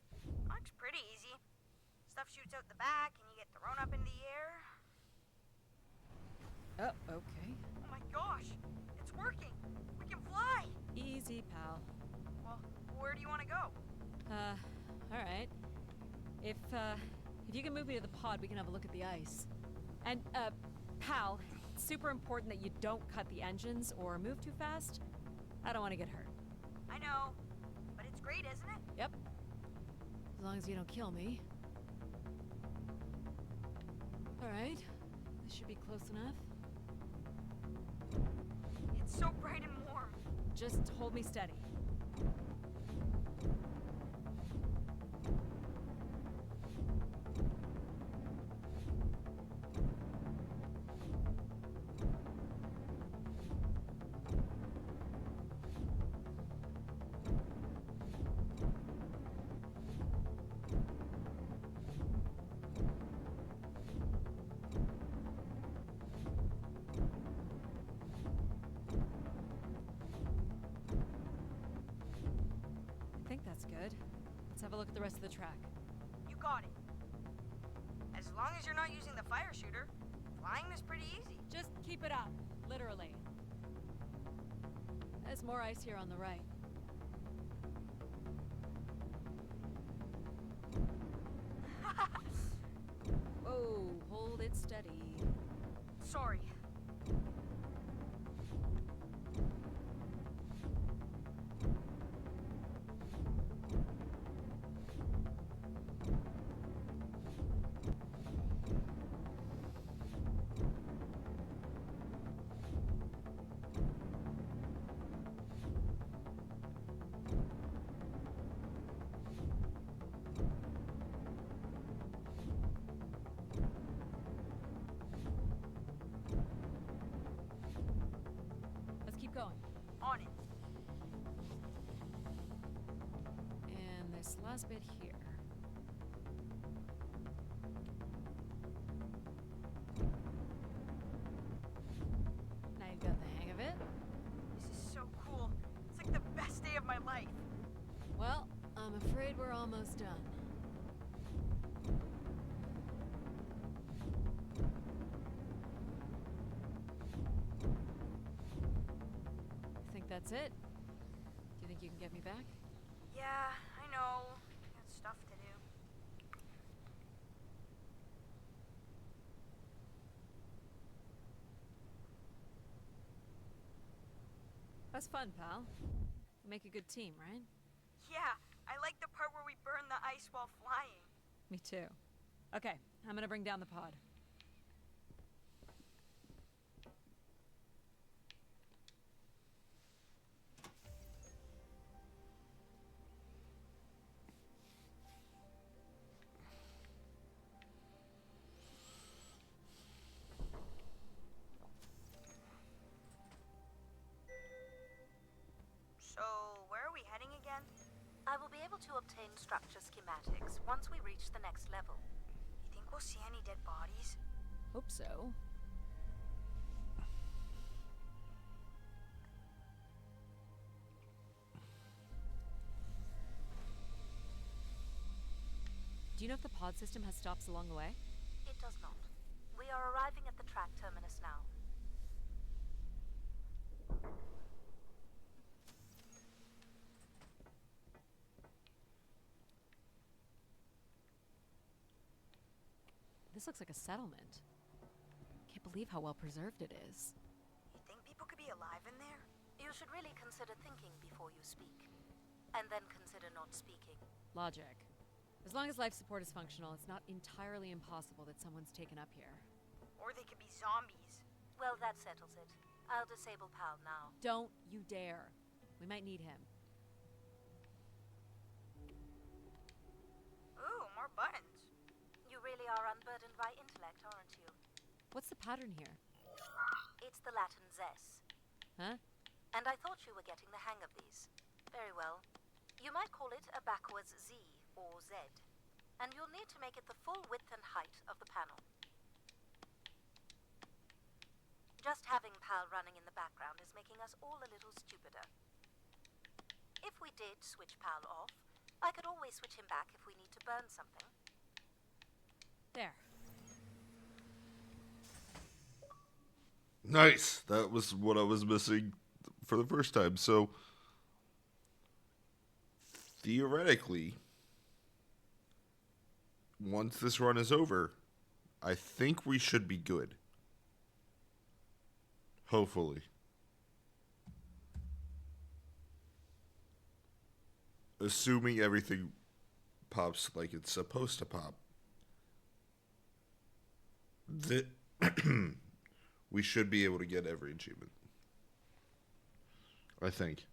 Looks pretty easy. Stuff shoots out the back and you get thrown up in the air. Oh, okay. Oh my gosh! It's working! We can fly! Easy, pal. Well, where do you want to go? Alright. If you can move me to the pod, we can have a look at the ice. And, pal, it's super important that you don't cut the engines or move too fast. I don't want to get hurt. I know, but it's great, isn't it? Yep. As long as you don't kill me. Alright. This should be close enough. It's so bright and warm. Just hold me steady. I think that's good. Let's have a look at the rest of the track. You got it. As long as you're not using the fire shooter, flying is pretty easy. Just keep it up, literally. There's more ice here on the right. Whoa, hold it steady. Sorry. Let's keep going. On it. And this last bit here. Now you've got the hang of it. This is so cool. It's like the best day of my life. Well, I'm afraid we're almost done. Think that's it? Do you think you can get me back? Yeah, I know. Got stuff to do. That's fun, pal. We make a good team, right? Yeah, I like the part where we burn the ice while flying. Me too. Okay, I'm gonna bring down the pod. So, where are we heading again? I will be able to obtain structure schematics once we reach the next level. You think we'll see any dead bodies? Hope so. Do you know if the pod system has stops along the way? It does not. We are arriving at the track terminus now. This looks like a settlement. Can't believe how well preserved it is. You think people could be alive in there? You should really consider thinking before you speak. and then consider not speaking. Logic. As long as life support is functional, it's not entirely impossible that someone's taken up here. Or they could be zombies. Well, that settles it. I'll disable Pal now. Don't you dare. We might need him. Ooh, more buttons. You really are unburdened by intellect, aren't you? What's the pattern here? It's the Latin zes. Huh? And I thought you were getting the hang of these. Very well. You might call it a backwards Z or Z. And you'll need to make it the full width and height of the panel. Just having Pal running in the background is making us all a little stupider. If we did switch Pal off, I could always switch him back if we need to burn something. There. Nice. That was what I was missing for the first time. So, theoretically, once this run is over, I think we should be good. Hopefully. Assuming everything pops like it's supposed to pop. We should be able to get every achievement. I think.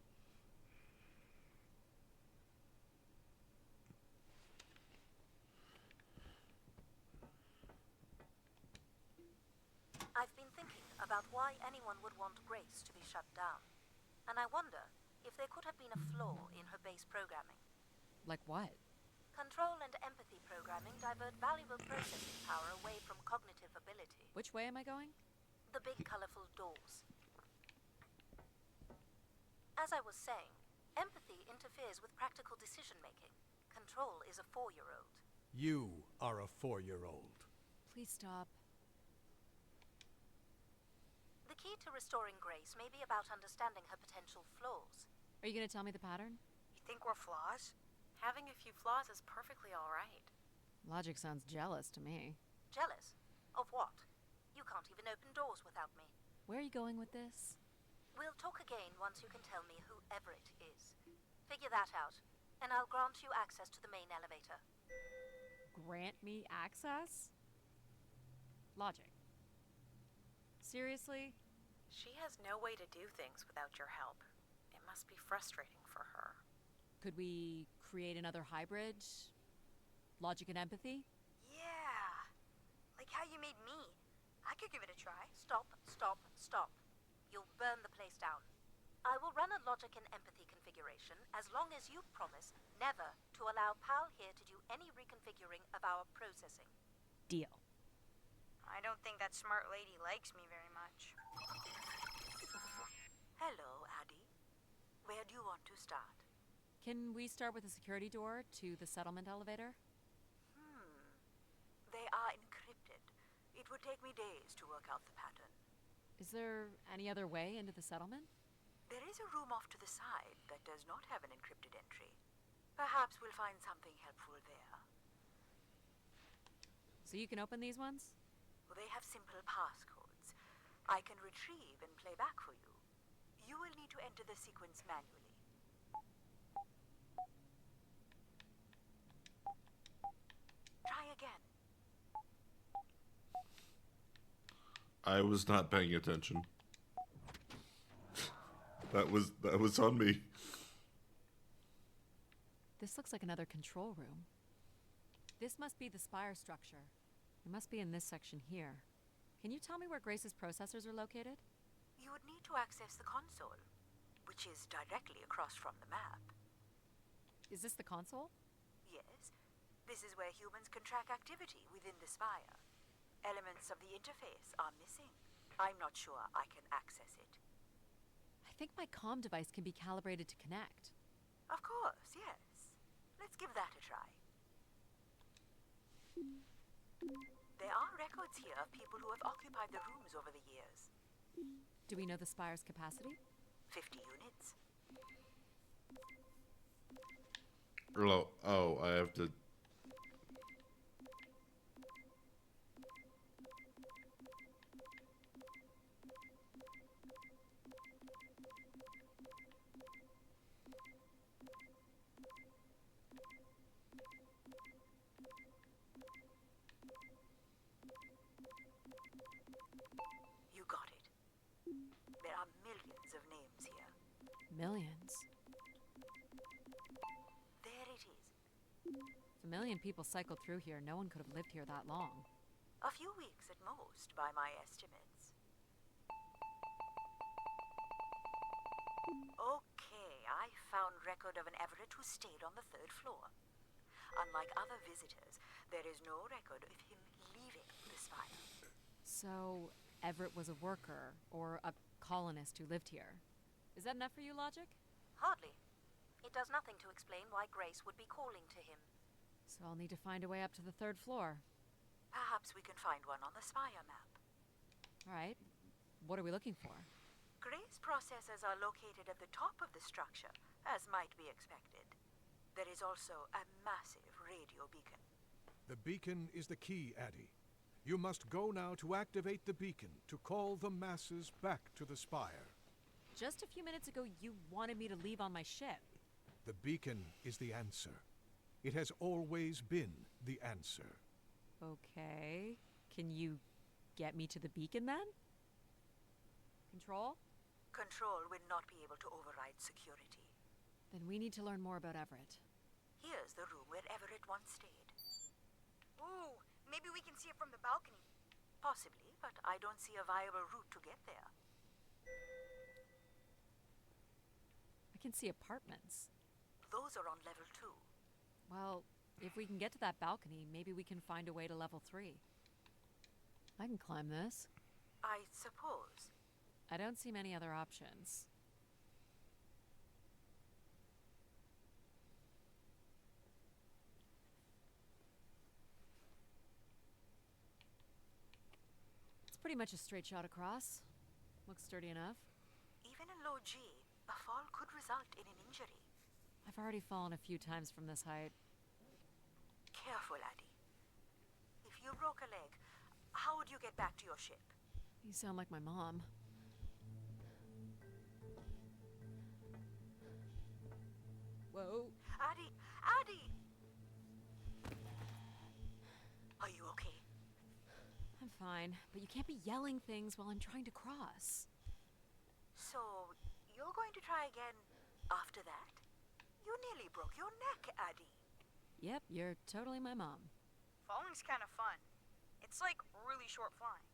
I've been thinking about why anyone would want Grace to be shut down. And I wonder if there could have been a flaw in her base programming. Like what? Control and empathy programming divert valuable processing power away from cognitive ability. Which way am I going? The big colorful doors. As I was saying, empathy interferes with practical decision-making. Control is a 4-year-old. You are a 4-year-old. Please stop. The key to restoring Grace may be about understanding her potential flaws. Are you going to tell me the pattern? You think we're flaws? Having a few flaws is perfectly all right. Logic sounds jealous to me. Jealous? Of what? You can't even open doors without me. Where are you going with this? We'll talk again once you can tell me who Everett is. Figure that out, and I'll grant you access to the main elevator. Grant me access? Logic. Seriously? She has no way to do things without your help. It must be frustrating for her. Could we create another hybrid? Logic and empathy? Yeah. Like how you made me. I could give it a try. Stop, stop, stop. You'll burn the place down. I will run a logic and empathy configuration as long as you promise never to allow Pal here to do any reconfiguring of our processing. Deal. I don't think that smart lady likes me very much. Hello, Addie. Where do you want to start? Can we start with the security door to the settlement elevator? They are encrypted. It would take me days to work out the pattern. Is there any other way into the settlement? There is a room off to the side that does not have an encrypted entry. Perhaps we'll find something helpful there. So you can open these ones? They have simple passcodes. I can retrieve and play back for you. You will need to enter the sequence manually. Try again. I was not paying attention. That was on me. This looks like another control room. This must be the spire structure. It must be in this section here. Can you tell me where Grace's processors are located? You would need to access the console, which is directly across from the map. Is this the console? Yes. This is where humans can track activity within the spire. Elements of the interface are missing. I'm not sure I can access it. I think my comm device can be calibrated to connect. Of course, yes. Let's give that a try. There are records here of people who have occupied the rooms over the years. Do we know the spire's capacity? 50 units. Oh, I have to... millions of names here. Millions. There it is. If a million people cycled through here, no one could have lived here that long. A few weeks at most, by my estimates. Okay, I found record of an Everett who stayed on the 3rd floor. Unlike other visitors, there is no record of him leaving the spire. So, Everett was a worker, or a colonist who lived here. Is that enough for you, Logic? Hardly. It does nothing to explain why Grace would be calling to him. So I'll need to find a way up to the 3rd floor. Perhaps we can find one on the spire map. Alright. What are we looking for? Grace processors are located at the top of the structure, as might be expected. There is also a massive radio beacon. The beacon is the key, Addie. You must go now to activate the beacon to call the masses back to the spire. Just a few minutes ago, you wanted me to leave on my ship. The beacon is the answer. It has always been the answer. Okay. Can you get me to the beacon then? Control? Control will not be able to override security. Then we need to learn more about Everett. Here's the room where Everett once stayed. Ooh, maybe we can see it from the balcony. Possibly, but I don't see a viable route to get there. I can see apartments. Those are on level 2. Well, if we can get to that balcony, maybe we can find a way to level 3. I can climb this. I suppose. I don't see many other options. It's pretty much a straight shot across. Looks sturdy enough. Even in low G, a fall could result in an injury. I've already fallen a few times from this height. Careful, Addie. If you broke a leg, how would you get back to your ship? You sound like my mom. Whoa. Addie! Addie! Are you okay? I'm fine, but you can't be yelling things while I'm trying to cross. So, you're going to try again after that? You nearly broke your neck, Addie. Yep, you're totally my mom. Falling's kind of fun. It's like really short flying.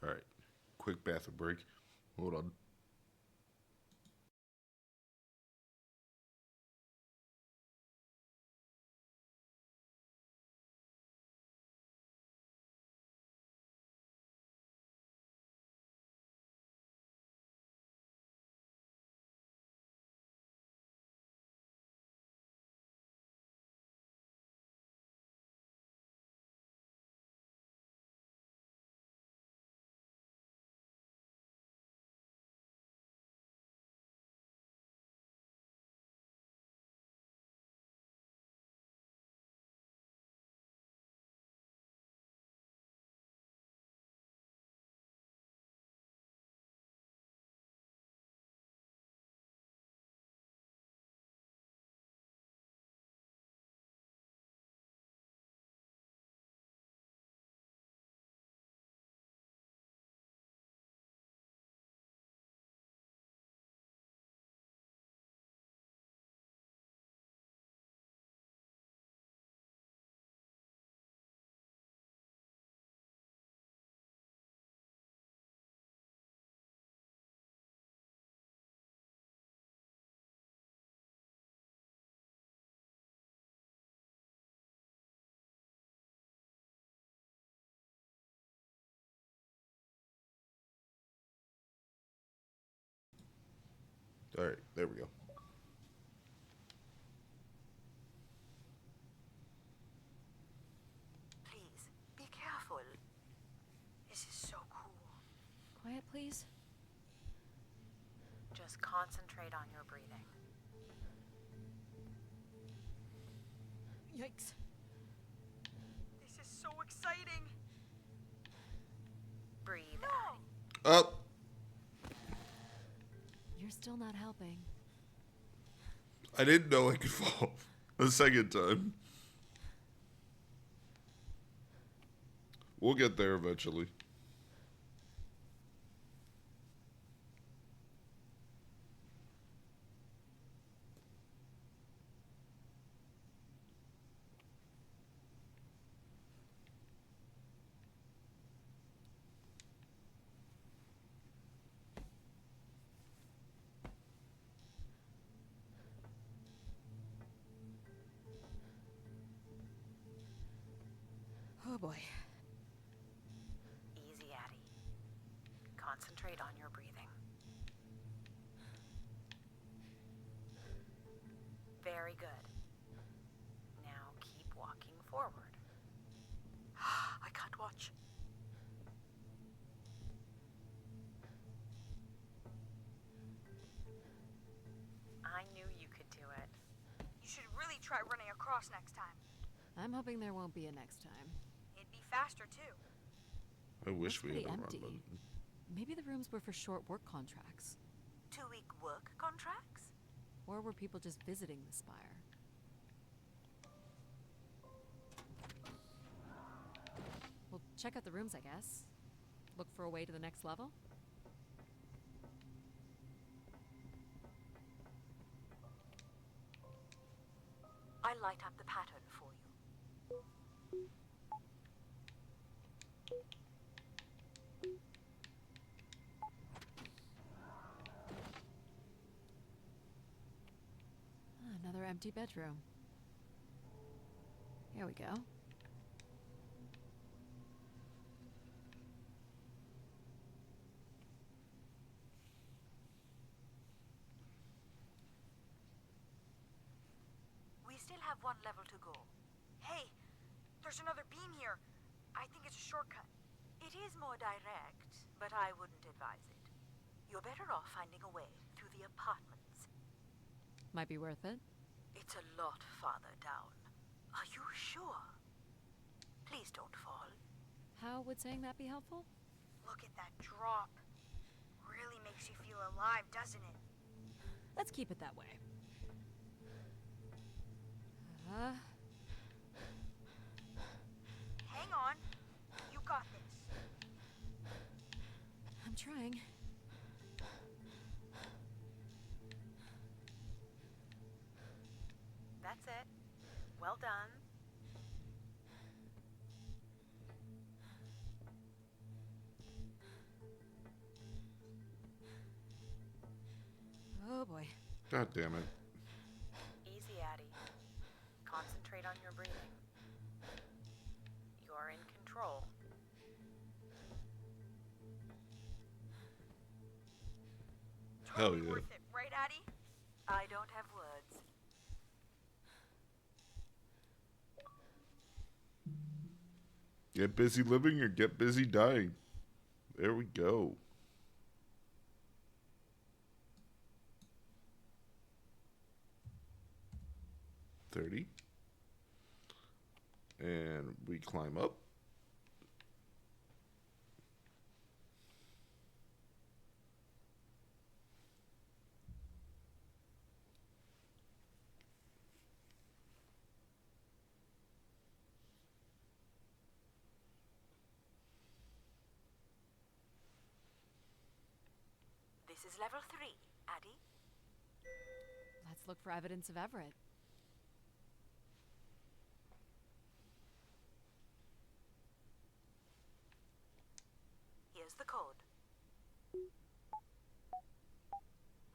All right. Quick bathroom break. Hold on. All right, there we go. Please, be careful. This is so cool. Quiet, please. Just concentrate on your breathing. Yikes. This is so exciting. Breathe. No! Up. You're still not helping. I didn't know I could fall. A second time. We'll get there eventually. Oh boy. Easy, Addie. Concentrate on your breathing. Very good. Now keep walking forward. I can't watch. I knew you could do it. You should really try running across next time. I'm hoping there won't be a next time. It'd be faster, too. I wish Looks we had pretty a run empty. button. Maybe the rooms were for short work contracts. 2-week work contracts? Or were people just visiting the spire? Well, check out the rooms, I guess. Look for a way to the next level? I light up the pattern for you. Another empty bedroom. Here we go. We still have one level to go. Hey, there's another beam here. I think it's a shortcut. It is more direct, but I wouldn't advise it. You're better off finding a way through the apartments. Might be worth it. It's a lot farther down. Are you sure? Please don't fall. How would saying that be helpful? Look at that drop. Really makes you feel alive, doesn't it? Let's keep it that way. Hang on. You got this. I'm trying. That's it. Well done. Oh boy. God damn it. Easy, Addie. Concentrate on your breathing. You're in control. Hell Totally yeah. worth it, right, Addie? I don't have words. Get busy living or get busy dying. There we go. $30. And we climb up. This is level 3, Addie. Let's look for evidence of Everett. Here's the code.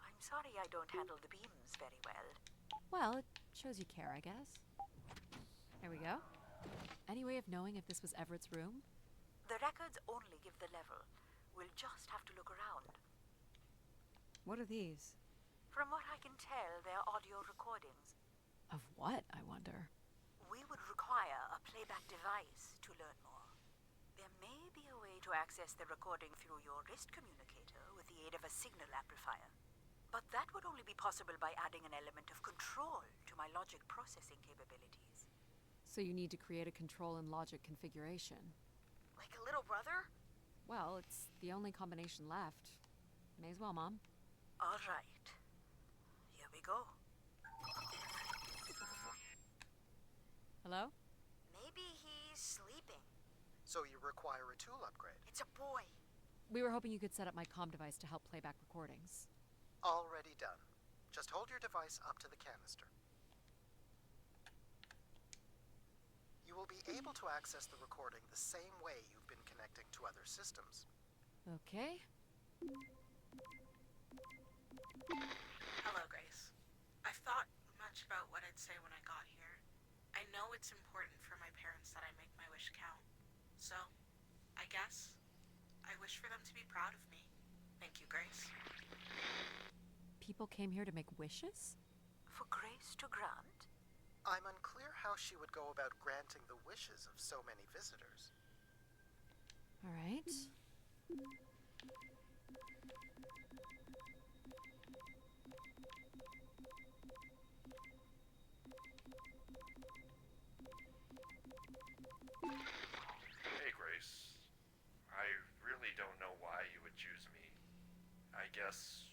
I'm sorry I don't handle the beams very well. Well, it shows you care, I guess. There we go. Any way of knowing if this was Everett's room? The records only give the level. We'll just have to look around. What are these? From what I can tell, they're audio recordings. Of what, I wonder? We would require a playback device to learn more. There may be a way to access the recording through your wrist communicator with the aid of a signal amplifier. But that would only be possible by adding an element of control to my logic processing capabilities. So you need to create a control and logic configuration. Like a little brother? Well, it's the only combination left. May as well, Mom. All right. Here we go. Hello? Maybe he's sleeping. So you require a tool upgrade. It's a boy. We were hoping you could set up my comm device to help play back recordings. Already done. Just hold your device up to the canister. You will be able to access the recording the same way you've been connecting to other systems. Okay. Hello, Grace. I've thought much about what I'd say when I got here. I know it's important for my parents that I make my wish count. So, I guess I wish for them to be proud of me. Thank you, Grace. People came here to make wishes? For Grace to grant? I'm unclear how she would go about granting the wishes of so many visitors. All right. Hey, Grace. I really don't know why you would choose me. I guess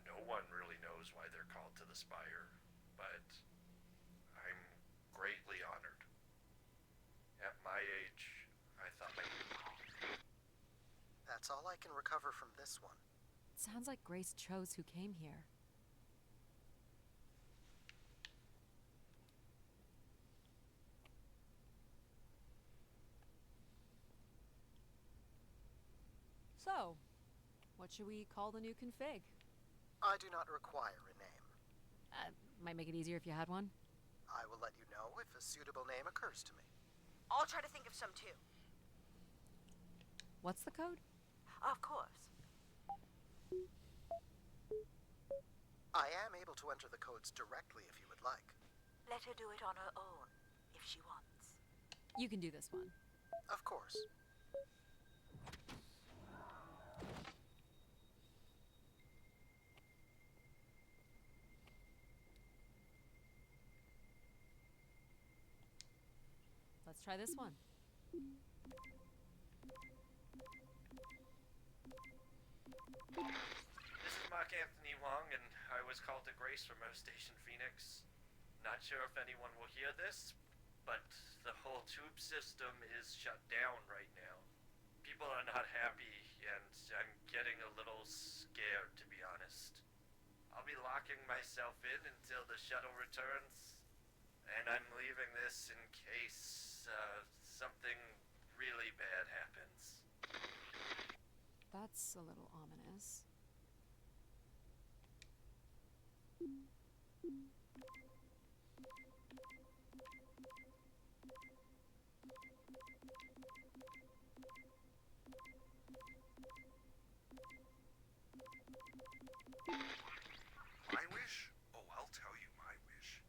no one really knows why they're called to the Spire, but I'm greatly honored. At my age, I thought That's all I can recover from this one. Sounds like Grace chose who came here. So, what should we call the new config? I do not require a name. Might make it easier if you had one. I will let you know if a suitable name occurs to me. I'll try to think of some too. What's the code? Of course. I am able to enter the codes directly if you would like. Let her do it on her own, if she wants. You can do this one. Of course. Let's try this one. This is Mark Anthony Wong, and I was called to Grace from Earth Station Phoenix. Not sure if anyone will hear this, but the whole tube system is shut down right now. People are not happy, and I'm getting a little scared, to be honest. I'll be locking myself in until the shuttle returns, and I'm leaving this in case something really bad happens. That's a little ominous. My wish? Oh, I'll tell you my wish.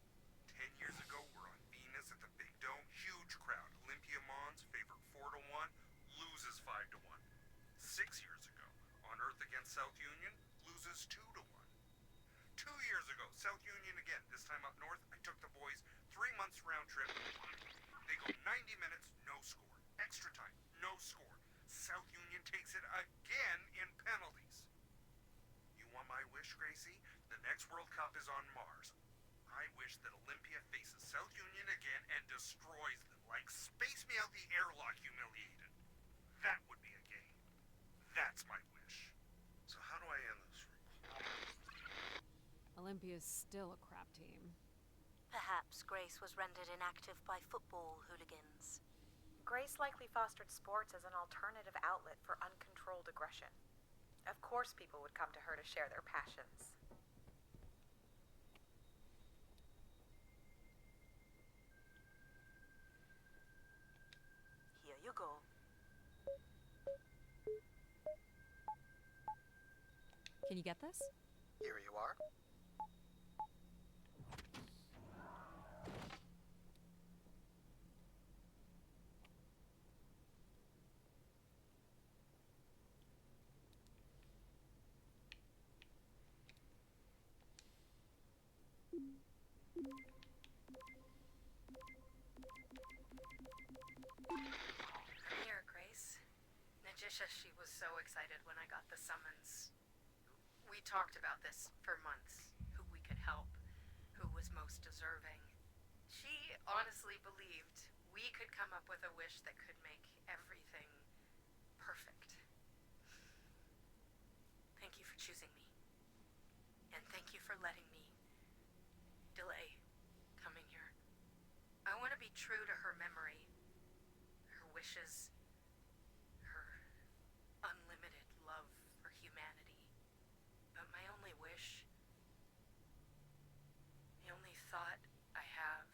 10 years ago, we're on Venus at the Big Dome. Huge crowd. Olympia Mons favored 4-1, loses 5-1. 6 years ago, on Earth against South Union, loses 2-1. 2 years ago, South Union again. This time up north, I took the boys 3 months round trip. They go 90 minutes, no score. Extra time, no score. South Union takes it again in penalties. You want my wish, Gracie? The next World Cup is on Mars. I wish that Olympia faces South Union again and destroys them, like Space Me Out the Airlock humiliated. That would be a game. That's my wish. So how do I end this? Olympia's still a crap team. Perhaps Grace was rendered inactive by football hooligans. Grace likely fostered sports as an alternative outlet for uncontrolled aggression. Of course people would come to her to share their passions. Here you go. Can you get this? Here you are. I'm here, Grace. Najisha, she was so excited when I got the summons. We talked about this for months. Who we could help, who was most deserving. She honestly believed we could come up with a wish that could make everything perfect. Thank you for choosing me. And thank you for letting me delay coming here. I want to be true to her memory, her wishes, her unlimited love for humanity. But my only wish, the only thought I have,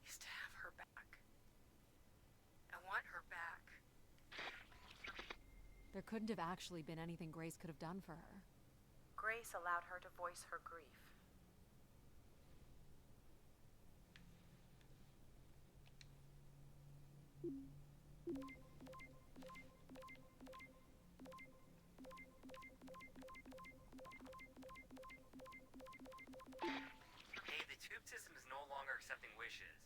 is to have her back. I want her back. There couldn't have actually been anything Grace could have done for her. Grace allowed her to voice her grief. Hey, the tube system is no longer accepting wishes.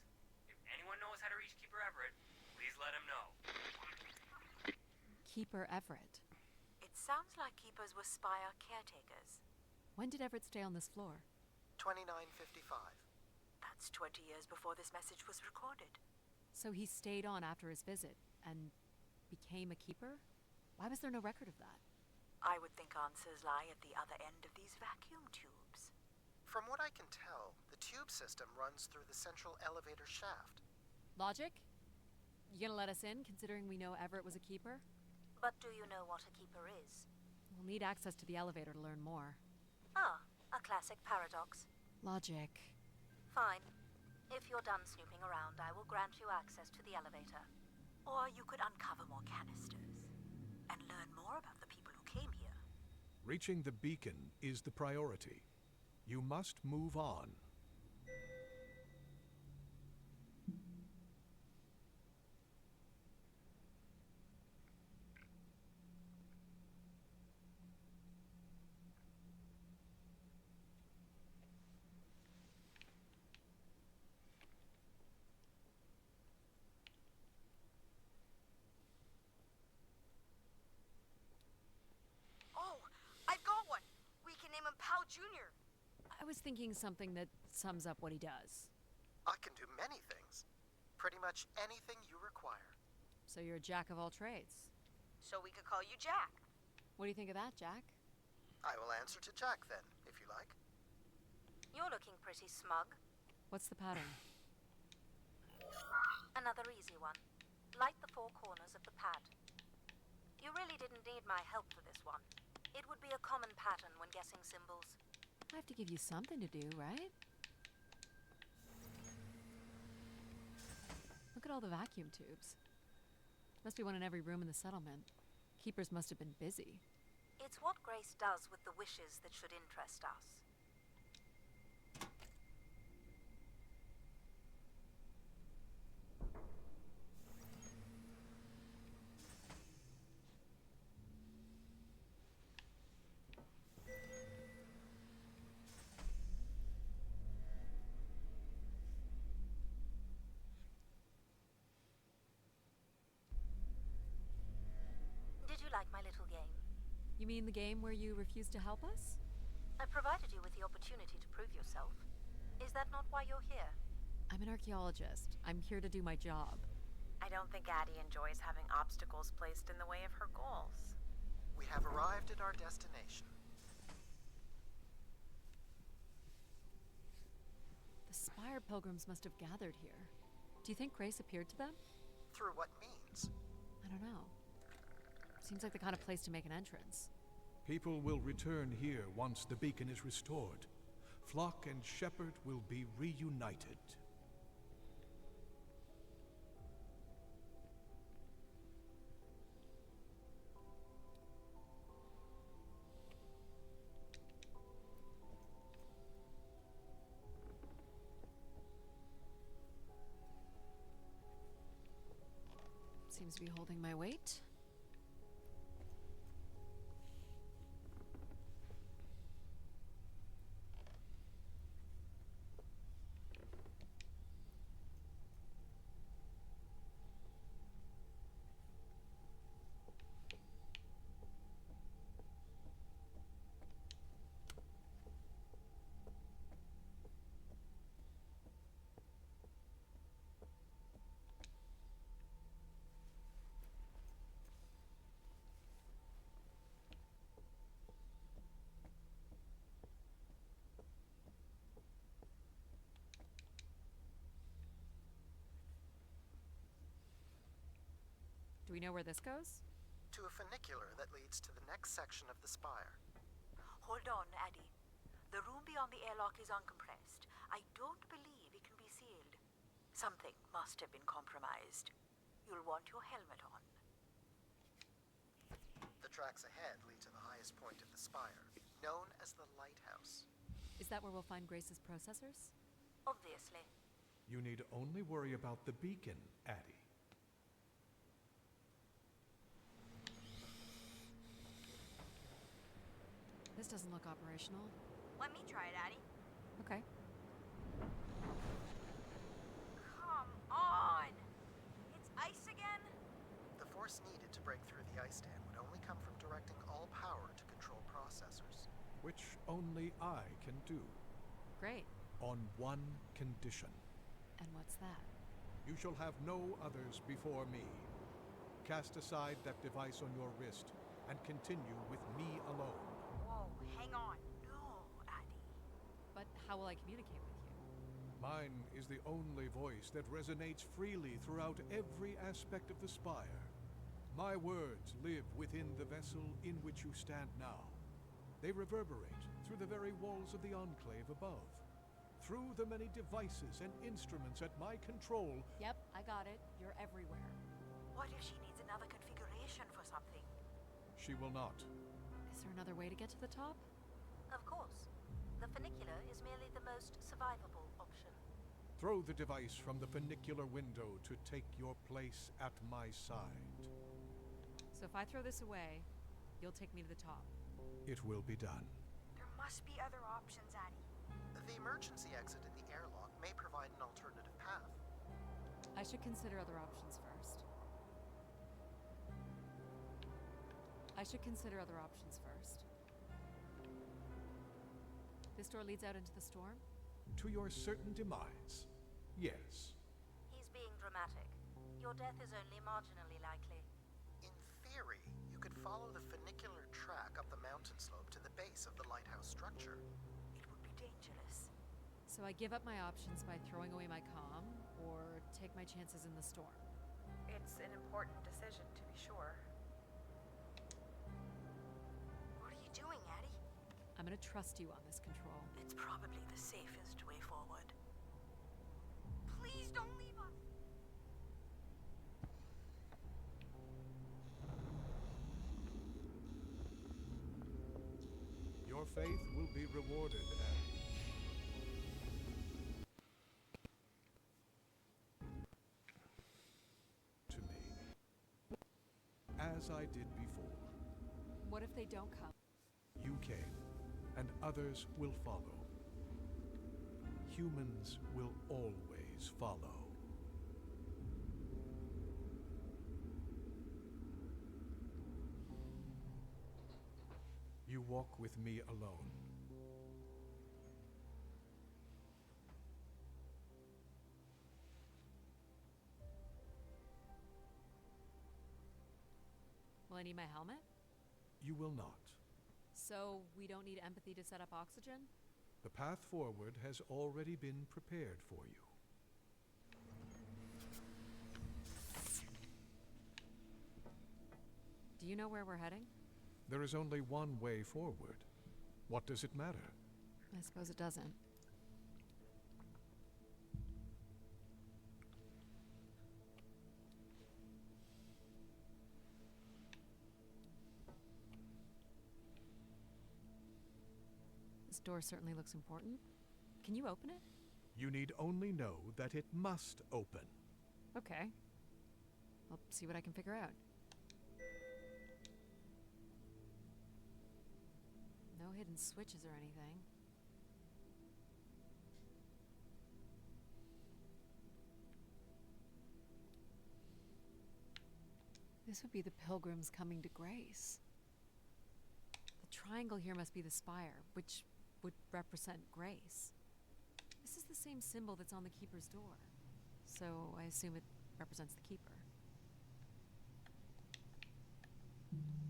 If anyone knows how to reach Keeper Everett, please let him know. Keeper Everett. It sounds like keepers were Spire caretakers. When did Everett stay on this floor? 2955. That's 20 years before this message was recorded. So he stayed on after his visit and became a keeper? Why was there no record of that? I would think answers lie at the other end of these vacuum tubes. From what I can tell, the tube system runs through the central elevator shaft. Logic? You gonna let us in, considering we know Everett was a keeper? But do you know what a keeper is? We'll need access to the elevator to learn more. Ah, a classic paradox. Logic. Fine. If you're done snooping around, I will grant you access to the elevator. Or you could uncover more canisters and learn more about the people who came here. Reaching the beacon is the priority. You must move on. Oh, I've got one. We can name him Pal Jr. I was thinking something that sums up what he does. I can do many things. Pretty much anything you require. So you're a jack of all trades. So we could call you Jack. What do you think of that, Jack? I will answer to Jack then, if you like. You're looking pretty smug. What's the pattern? Another easy one. Light the four corners of the pad. You really didn't need my help for this one. It would be a common pattern when guessing symbols. I have to give you something to do, right? Look at all the vacuum tubes. Must be one in every room in the settlement. Keepers must have been busy. It's what Grace does with the wishes that should interest us. Did you like my little game? You mean the game where you refused to help us? I provided you with the opportunity to prove yourself. Is that not why you're here? I'm an archaeologist. I'm here to do my job. I don't think Addie enjoys having obstacles placed in the way of her goals. We have arrived at our destination. The Spire pilgrims must have gathered here. Do you think Grace appeared to them? Through what means? I don't know. Seems like the kind of place to make an entrance. People will return here once the beacon is restored. Flock and shepherd will be reunited. Seems to be holding my weight. Do we know where this goes? To a funicular that leads to the next section of the spire. Hold on, Addy. The room beyond the airlock is uncompressed. I don't believe it can be sealed. Something must have been compromised. You'll want your helmet on. The tracks ahead lead to the highest point of the spire, known as the lighthouse. Is that where we'll find Grace's processors? Obviously. You need only worry about the beacon, Addy. This doesn't look operational. Let me try it, Addy. Okay. Come on! It's ice again? The force needed to break through the ice dam would only come from directing all power to control processors. Which only I can do. Great. On one condition. And what's that? You shall have no others before me. Cast aside that device on your wrist and continue with me alone. Whoa, hang on. No, Addy. But how will I communicate with you? Mine is the only voice that resonates freely throughout every aspect of the spire. My words live within the vessel in which you stand now. They reverberate through the very walls of the Enclave above. Through the many devices and instruments at my control. Yep, I got it. You're everywhere. What if she needs another configuration for something? She will not. Is there another way to get to the top? Of course. The funicular is merely the most survivable option. Throw the device from the funicular window to take your place at my side. So if I throw this away, you'll take me to the top. It will be done. There must be other options, Addy. The emergency exit in the airlock may provide an alternative path. I should consider other options first. This door leads out into the storm? To your certain demise, yes. He's being dramatic. Your death is only marginally likely. In theory, you could follow the funicular track up the mountain slope to the base of the lighthouse structure. It would be dangerous. So I give up my options by throwing away my comm, or take my chances in the storm? It's an important decision, to be sure. What are you doing, Addy? I'm gonna trust you on this control. It's probably the safest way forward. Please don't leave us! Your faith will be rewarded, Addy. To me. As I did before. What if they don't come? You came, and others will follow. Humans will always follow. You walk with me alone. Will I need my helmet? You will not. So we don't need empathy to set up oxygen? The path forward has already been prepared for you. Do you know where we're heading? There is only one way forward. What does it matter? I suppose it doesn't. This door certainly looks important. Can you open it? You need only know that it must open. Okay. I'll see what I can figure out. No hidden switches or anything. This would be the pilgrims coming to Grace. The triangle here must be the spire, which would represent Grace. This is the same symbol that's on the Keeper's door, so I assume it represents the Keeper.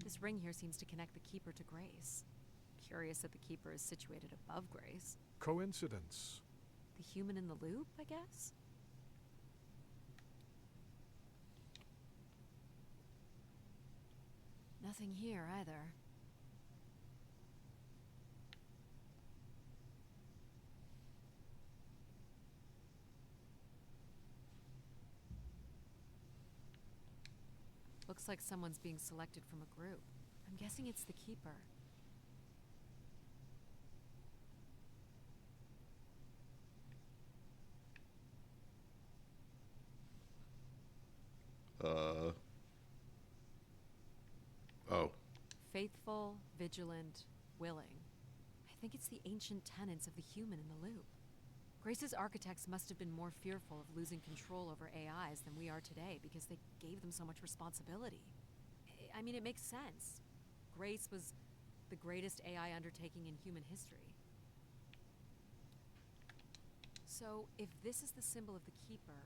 This ring here seems to connect the Keeper to Grace. Curious that the Keeper is situated above Grace. Coincidence. The human in the loop, I guess? Nothing here either. Looks like someone's being selected from a group. I'm guessing it's the Keeper. Oh. Faithful, vigilant, willing. I think it's the ancient tenets of the human in the loop. Grace's architects must have been more fearful of losing control over AIs than we are today because they gave them so much responsibility. I mean, it makes sense. Grace was the greatest AI undertaking in human history. So, if this is the symbol of the Keeper,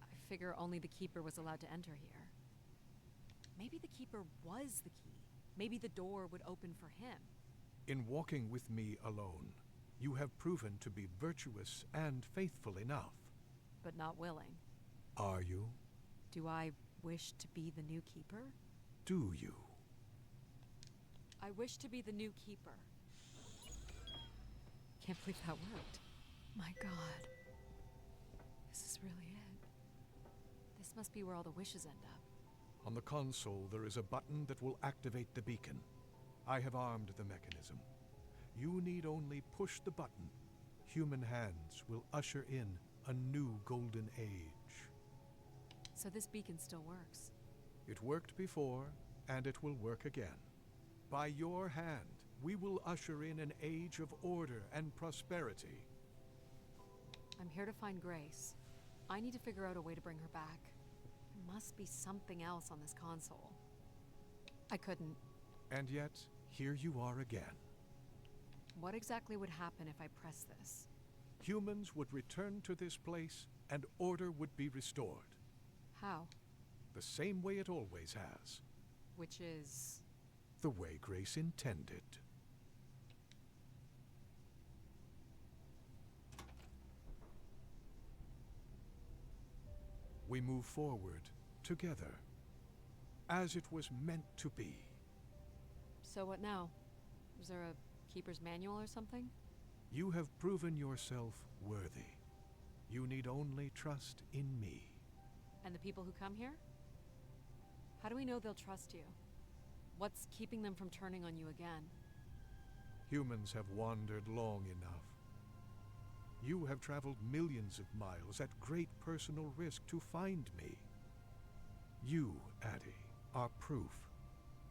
I figure only the Keeper was allowed to enter here. Maybe the Keeper was the key. Maybe the door would open for him. In walking with me alone, you have proven to be virtuous and faithful enough. But not willing. Are you? Do I wish to be the new Keeper? Do you? I wish to be the new Keeper. Can't believe that worked. My God. This is really it. This must be where all the wishes end up. On the console, there is a button that will activate the beacon. I have armed the mechanism. You need only push the button. Human hands will usher in a new golden age. So this beacon still works. It worked before, and it will work again. By your hand, we will usher in an age of order and prosperity. I'm here to find Grace. I need to figure out a way to bring her back. There must be something else on this console. I couldn't. And yet, here you are again. What exactly would happen if I press this? Humans would return to this place, and order would be restored. How? The same way it always has. Which is... The way Grace intended. We move forward together, as it was meant to be. So what now? Is there a Keeper's manual or something? You have proven yourself worthy. You need only trust in me. And the people who come here? How do we know they'll trust you? What's keeping them from turning on you again? Humans have wandered long enough. You have traveled millions of miles at great personal risk to find me. You, Addie, are proof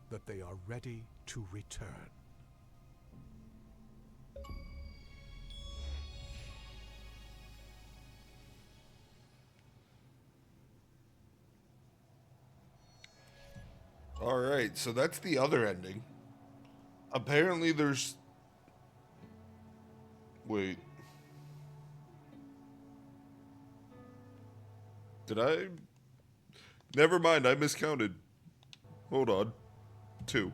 that they are ready to return. Alright, so that's the other ending. Apparently there's... Wait. Did I... Never mind, I miscounted. Hold on. 2.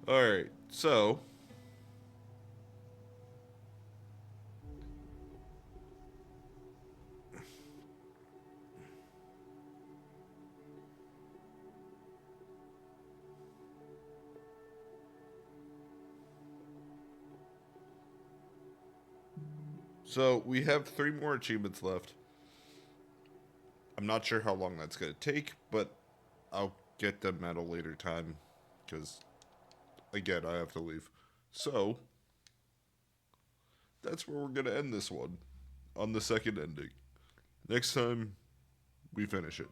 Alright, so... So, we have 3 more achievements left. I'm not sure how long that's going to take, but I'll get them at a later time, because, again, I have to leave. So, that's where we're going to end this one, on the second ending. Next time, we finish it.